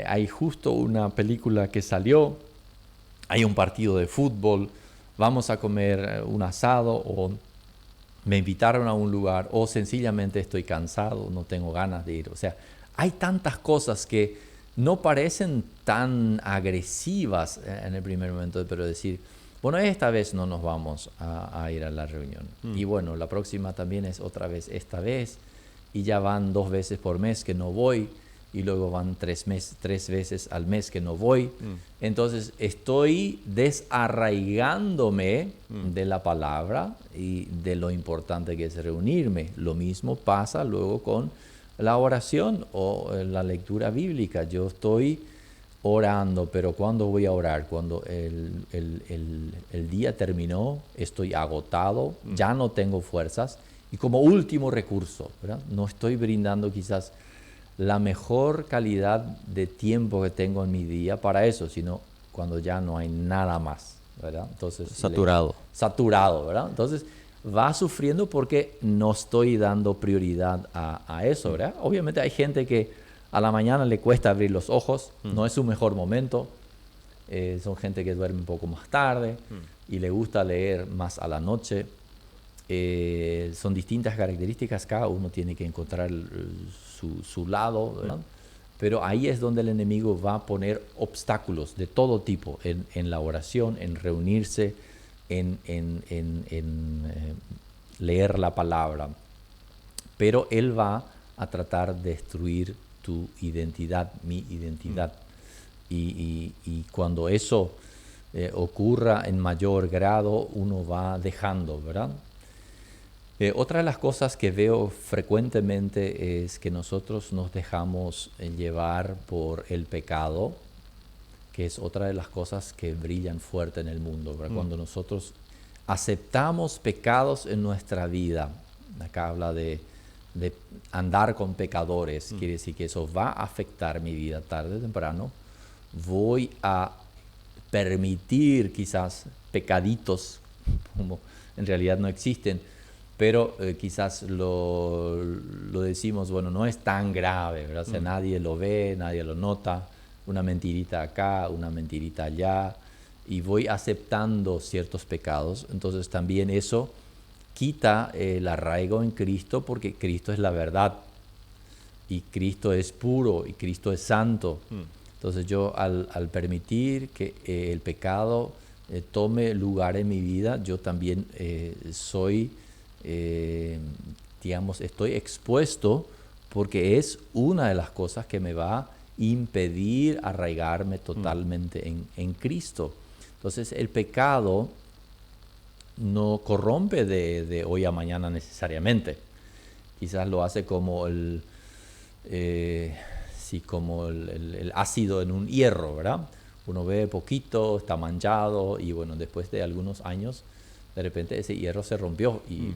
Hay justo una película que salió, hay un partido de fútbol, vamos a comer un asado o me invitaron a un lugar o sencillamente estoy cansado, no tengo ganas de ir. O sea, hay tantas cosas que no parecen tan agresivas en el primer momento, pero decir, bueno, esta vez no nos vamos a ir a la reunión. Y bueno, la próxima también es otra vez esta vez. Y ya van 2 veces por mes que no voy, y luego van 3 veces al mes que no voy. Entonces estoy desarraigándome de la palabra y de lo importante que es reunirme. Lo mismo pasa luego con la oración o la lectura bíblica. Yo estoy orando, pero ¿cuándo voy a orar? Cuando el día terminó, estoy agotado, ya no tengo fuerzas. Y como último recurso, ¿verdad? No estoy brindando quizás la mejor calidad de tiempo que tengo en mi día para eso, sino cuando ya no hay nada más, ¿verdad? Entonces, saturado, ¿verdad? Entonces va sufriendo porque no estoy dando prioridad a eso, ¿verdad? Obviamente hay gente que a la mañana le cuesta abrir los ojos, no es su mejor momento. Son gente que duerme un poco más tarde y le gusta leer más a la noche. Son distintas características, cada uno tiene que encontrar su lado, ¿verdad? Pero ahí es donde el enemigo va a poner obstáculos de todo tipo en la oración, en reunirse, en leer la palabra. Pero él va a tratar de destruir tu identidad, mi identidad. Y cuando eso ocurra en mayor grado, uno va dejando, ¿verdad? Otra de las cosas que veo frecuentemente es que nosotros nos dejamos llevar por el pecado, que es otra de las cosas que brillan fuerte en el mundo, ¿verdad? Cuando nosotros aceptamos pecados en nuestra vida, acá habla de andar con pecadores, quiere decir que eso va a afectar mi vida tarde o temprano. Voy a permitir quizás pecaditos, como en realidad no existen, pero quizás lo decimos, bueno, no es tan grave, ¿verdad? O sea, nadie lo ve, nadie lo nota, una mentirita acá, una mentirita allá, y voy aceptando ciertos pecados. Entonces también eso quita el arraigo en Cristo, porque Cristo es la verdad, y Cristo es puro, y Cristo es santo. Entonces yo al permitir que el pecado tome lugar en mi vida, yo también estoy expuesto, porque es una de las cosas que me va a impedir arraigarme totalmente en Cristo. Entonces el pecado no corrompe de hoy a mañana necesariamente. Quizás lo hace como el ácido en un hierro, ¿verdad? Uno ve poquito, está manchado y bueno, después de algunos años, de repente ese hierro se rompió y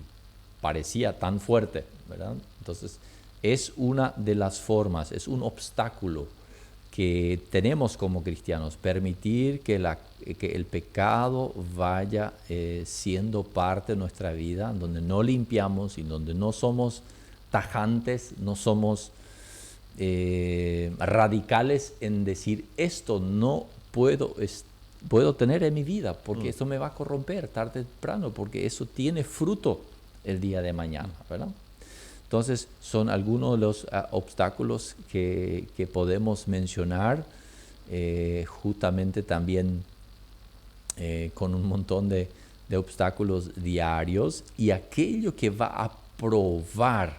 parecía tan fuerte, ¿verdad? Entonces, es una de las formas, es un obstáculo que tenemos como cristianos, permitir que el pecado vaya siendo parte de nuestra vida, donde no limpiamos y donde no somos tajantes, no somos radicales en decir esto no puedo tener en mi vida, porque eso me va a corromper tarde o temprano, porque eso tiene fruto el día de mañana, ¿verdad? Entonces, son algunos de los obstáculos que podemos mencionar, justamente también con un montón de obstáculos diarios, y aquello que va a probar,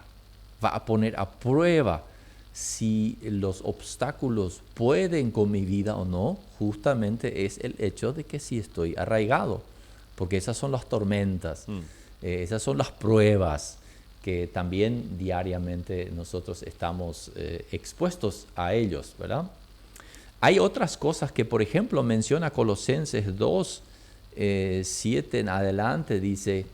va a poner a prueba si los obstáculos pueden con mi vida o no, justamente es el hecho de que si estoy arraigado, porque esas son las tormentas, esas son las pruebas que también diariamente nosotros estamos expuestos a ellos, ¿verdad? Hay otras cosas que, por ejemplo, menciona Colosenses 2, 7 en adelante, dice,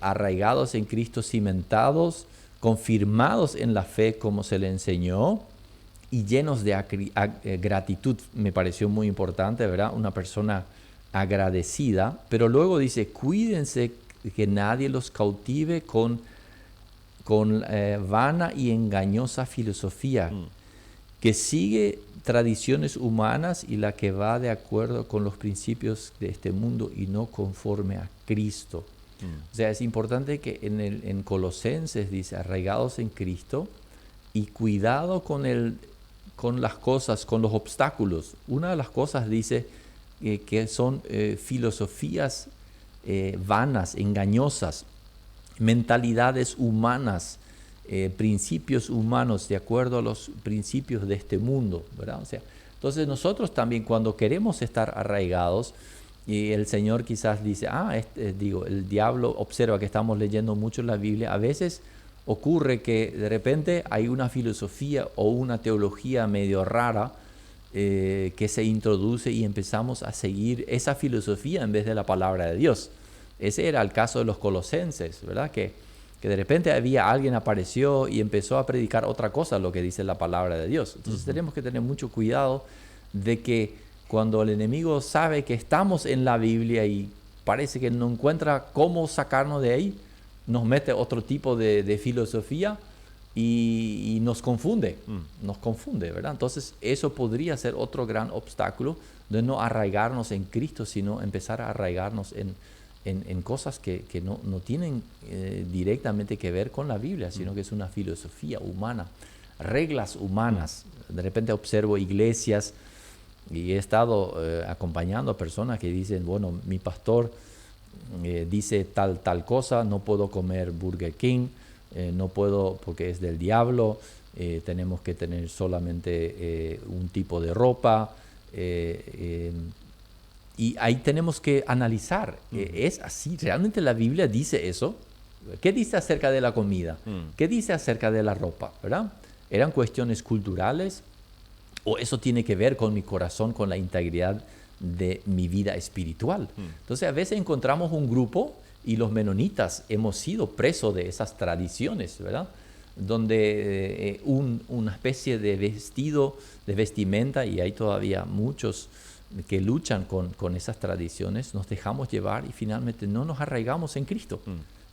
arraigados en Cristo, cimentados, confirmados en la fe como se le enseñó y llenos de gratitud. Me pareció muy importante, ¿verdad? Una persona agradecida, pero luego dice, cuídense que nadie los cautive con vana y engañosa filosofía, que sigue tradiciones humanas y la que va de acuerdo con los principios de este mundo y no conforme a Cristo. O sea, es importante que en Colosenses dice, arraigados en Cristo y cuidado con las cosas, con los obstáculos. Una de las cosas dice que son filosofías vanas, engañosas, mentalidades humanas, principios humanos de acuerdo a los principios de este mundo, ¿verdad? O sea, entonces nosotros también cuando queremos estar arraigados, y el Señor quizás dice, el diablo observa que estamos leyendo mucho en la Biblia, a veces ocurre que de repente hay una filosofía o una teología medio rara que se introduce y empezamos a seguir esa filosofía en vez de la palabra de Dios. Ese era el caso de los colosenses, ¿verdad? Que de repente alguien apareció y empezó a predicar otra cosa, lo que dice la palabra de Dios. Entonces tenemos que tener mucho cuidado de que cuando el enemigo sabe que estamos en la Biblia y parece que no encuentra cómo sacarnos de ahí, nos mete otro tipo de filosofía y nos confunde, ¿verdad? Entonces eso podría ser otro gran obstáculo de no arraigarnos en Cristo, sino empezar a arraigarnos en cosas que no tienen directamente que ver con la Biblia, sino que es una filosofía humana, reglas humanas. De repente observo iglesias y he estado acompañando a personas que dicen, bueno, mi pastor dice tal cosa, no puedo comer Burger King, no puedo porque es del diablo, tenemos que tener solamente un tipo de ropa, y ahí tenemos que analizar, ¿es así? ¿Realmente la Biblia dice eso? ¿Qué dice acerca de la comida? ¿Qué dice acerca de la ropa? ¿Verdad? ¿Eran cuestiones culturales? ¿O eso tiene que ver con mi corazón, con la integridad de mi vida espiritual? Entonces a veces encontramos un grupo, y los menonitas hemos sido presos de esas tradiciones, ¿verdad? Donde una especie de vestido, de vestimenta, y hay todavía muchos que luchan con esas tradiciones, nos dejamos llevar y finalmente no nos arraigamos en Cristo.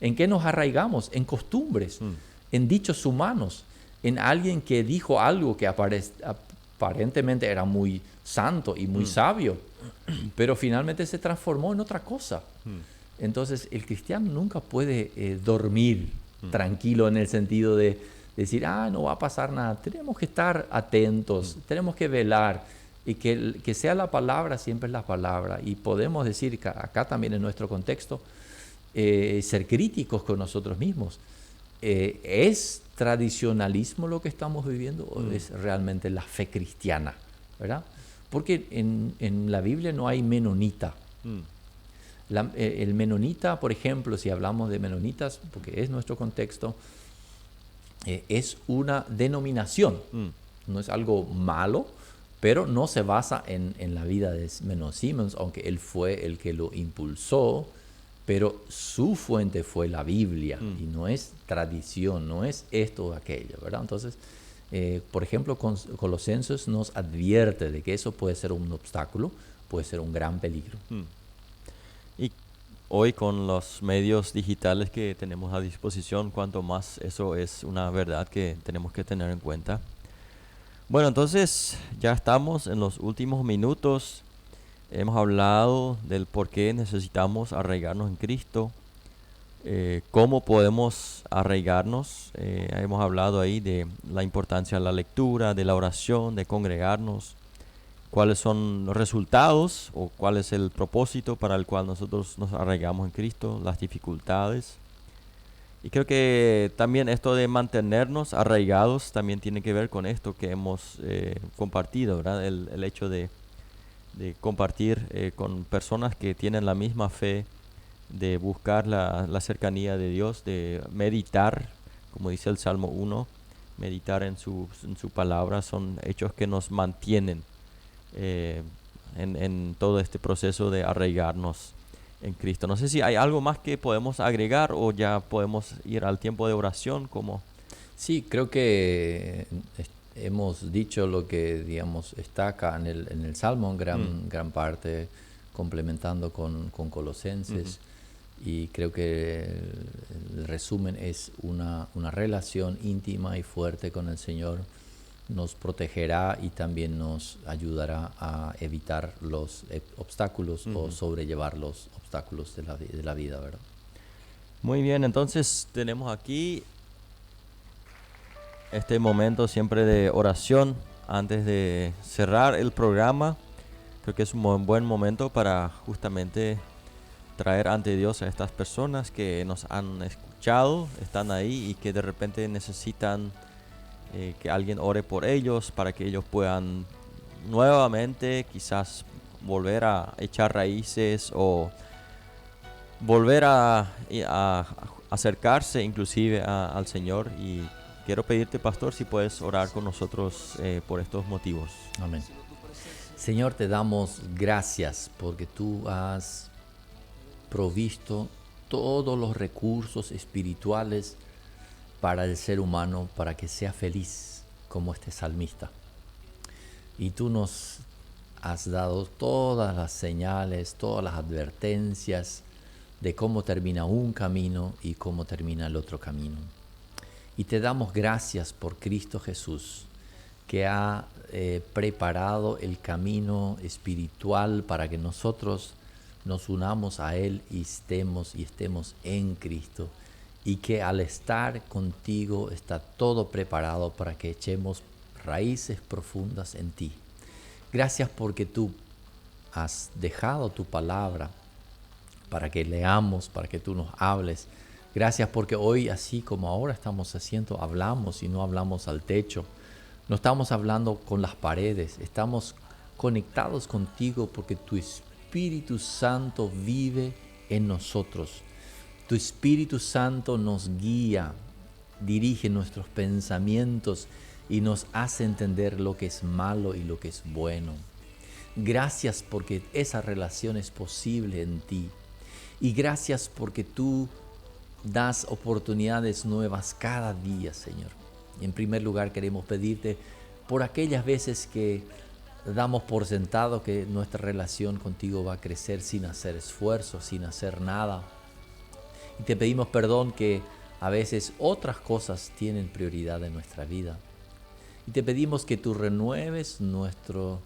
¿En qué nos arraigamos? En costumbres, en dichos humanos, en alguien que dijo algo que aparentemente era muy santo y muy sabio, pero finalmente se transformó en otra cosa. Entonces el cristiano nunca puede dormir tranquilo en el sentido de decir, no va a pasar nada. Tenemos que estar atentos, tenemos que velar, y que sea la palabra siempre es la palabra. Y podemos decir que acá también en nuestro contexto, ser críticos con nosotros mismos. ¿Es tradicionalismo lo que estamos viviendo o es realmente la fe cristiana? ¿Verdad? Porque en la Biblia no hay menonita. El menonita, por ejemplo, si hablamos de menonitas, porque es nuestro contexto, es una denominación, no es algo malo, pero no se basa en la vida de Menno Simons, aunque él fue el que lo impulsó, pero su fuente fue la Biblia y no es tradición, no es esto o aquello, ¿verdad? Entonces, por ejemplo, Colosenses nos advierte de que eso puede ser un obstáculo, puede ser un gran peligro. Y hoy con los medios digitales que tenemos a disposición, cuanto más eso es una verdad que tenemos que tener en cuenta. Bueno, entonces ya estamos en los últimos minutos. Hemos hablado del por qué necesitamos arraigarnos en Cristo, cómo podemos arraigarnos. Hemos hablado ahí de la importancia de la lectura, de la oración, de congregarnos, cuáles son los resultados o cuál es el propósito para el cual nosotros nos arraigamos en Cristo, las dificultades. Y creo que también esto de mantenernos arraigados también tiene que ver con esto que hemos compartido, ¿verdad? El hecho de compartir con personas que tienen la misma fe, de buscar la cercanía de Dios, de meditar, como dice el Salmo 1, meditar en su palabra, son hechos que nos mantienen en todo este proceso de arraigarnos en Cristo. No sé si hay algo más que podemos agregar o ya podemos ir al tiempo de oración. ¿Cómo? Sí, creo que hemos dicho lo que, digamos, está acá en el Salmo en gran parte, complementando con Colosenses. Y creo que el resumen es una relación íntima y fuerte con el Señor. Nos protegerá y también nos ayudará a evitar los obstáculos o sobrellevar los obstáculos de la vida, ¿verdad? Muy bien, entonces tenemos aquí este momento siempre de oración antes de cerrar el programa. Creo que es un buen momento para justamente traer ante Dios a estas personas que nos han escuchado, están ahí y que de repente necesitan que alguien ore por ellos para que ellos puedan nuevamente quizás volver a echar raíces o volver a acercarse inclusive al Señor. Y quiero pedirte, pastor, si puedes orar con nosotros por estos motivos. Amén. Señor, te damos gracias porque tú has provisto todos los recursos espirituales para el ser humano, para que sea feliz como este salmista. Y tú nos has dado todas las señales, todas las advertencias de cómo termina un camino y cómo termina el otro camino. Y te damos gracias por Cristo Jesús, que ha preparado el camino espiritual para que nosotros nos unamos a Él y estemos en Cristo. Y que al estar contigo está todo preparado para que echemos raíces profundas en ti. Gracias porque tú has dejado tu palabra para que leamos, para que tú nos hables. Gracias porque hoy, así como ahora estamos haciendo, hablamos y no hablamos al techo. No estamos hablando con las paredes, estamos conectados contigo porque tu Espíritu Santo vive en nosotros. Tu Espíritu Santo nos guía, dirige nuestros pensamientos y nos hace entender lo que es malo y lo que es bueno. Gracias porque esa relación es posible en ti. Y gracias porque tú das oportunidades nuevas cada día, Señor. Y en primer lugar queremos pedirte por aquellas veces que damos por sentado que nuestra relación contigo va a crecer sin hacer esfuerzo, sin hacer nada. Y te pedimos perdón que a veces otras cosas tienen prioridad en nuestra vida. Y te pedimos que tú renueves nuestro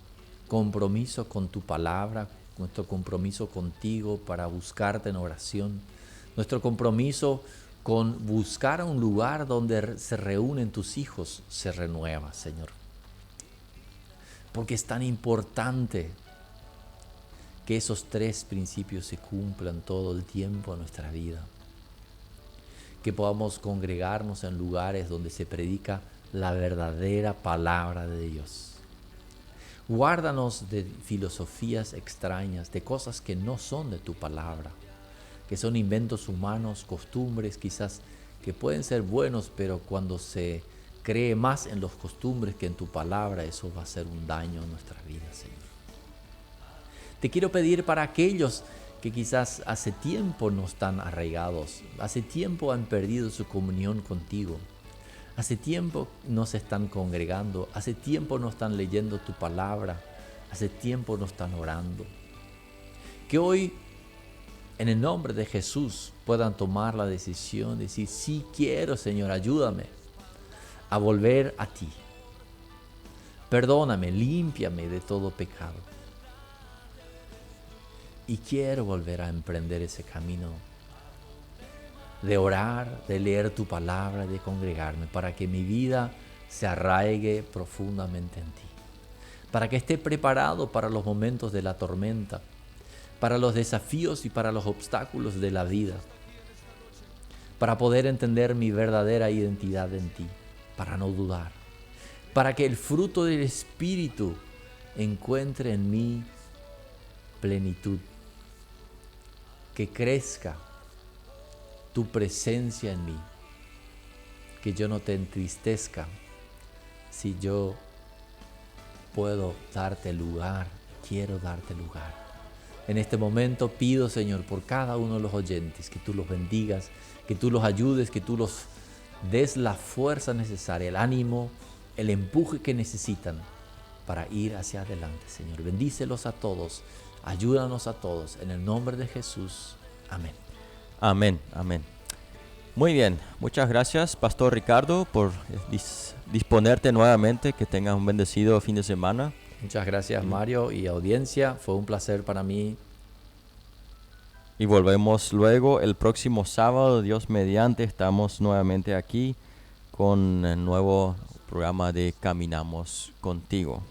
compromiso con tu palabra, nuestro compromiso contigo para buscarte en oración, nuestro compromiso con buscar un lugar donde se reúnen tus hijos se renueva, Señor. Porque es tan importante que esos tres principios se cumplan todo el tiempo en nuestra vida. Que podamos congregarnos en lugares donde se predica la verdadera palabra de Dios. Guárdanos de filosofías extrañas, de cosas que no son de tu palabra, que son inventos humanos, costumbres quizás que pueden ser buenos, pero cuando se cree más en los costumbres que en tu palabra, eso va a hacer un daño en nuestra vida, Señor. Te quiero pedir para aquellos que quizás hace tiempo no están arraigados, hace tiempo han perdido su comunión contigo, hace tiempo no se están congregando, hace tiempo no están leyendo tu palabra, hace tiempo no están orando. Que hoy, en el nombre de Jesús, puedan tomar la decisión de decir, sí quiero, Señor, ayúdame a volver a ti. Perdóname, límpiame de todo pecado. Y quiero volver a emprender ese camino de orar, de leer tu palabra, de congregarme, para que mi vida se arraigue profundamente en ti. Para que esté preparado para los momentos de la tormenta, para los desafíos y para los obstáculos de la vida. Para poder entender mi verdadera identidad en ti, para no dudar. Para que el fruto del Espíritu encuentre en mí plenitud. Que crezca tu presencia en mí, que yo no te entristezca si yo puedo darte lugar, quiero darte lugar. En este momento pido, Señor, por cada uno de los oyentes, que tú los bendigas, que tú los ayudes, que tú los des la fuerza necesaria, el ánimo, el empuje que necesitan para ir hacia adelante, Señor. Bendícelos a todos, ayúdanos a todos, en el nombre de Jesús. Amén. Amén, amén. Muy bien, muchas gracias, Pastor Ricardo, por disponerte nuevamente. Que tengas un bendecido fin de semana. Muchas gracias, Mario y audiencia. Fue un placer para mí. Y volvemos luego el próximo sábado, Dios mediante. Estamos nuevamente aquí con el nuevo programa de Caminamos Contigo.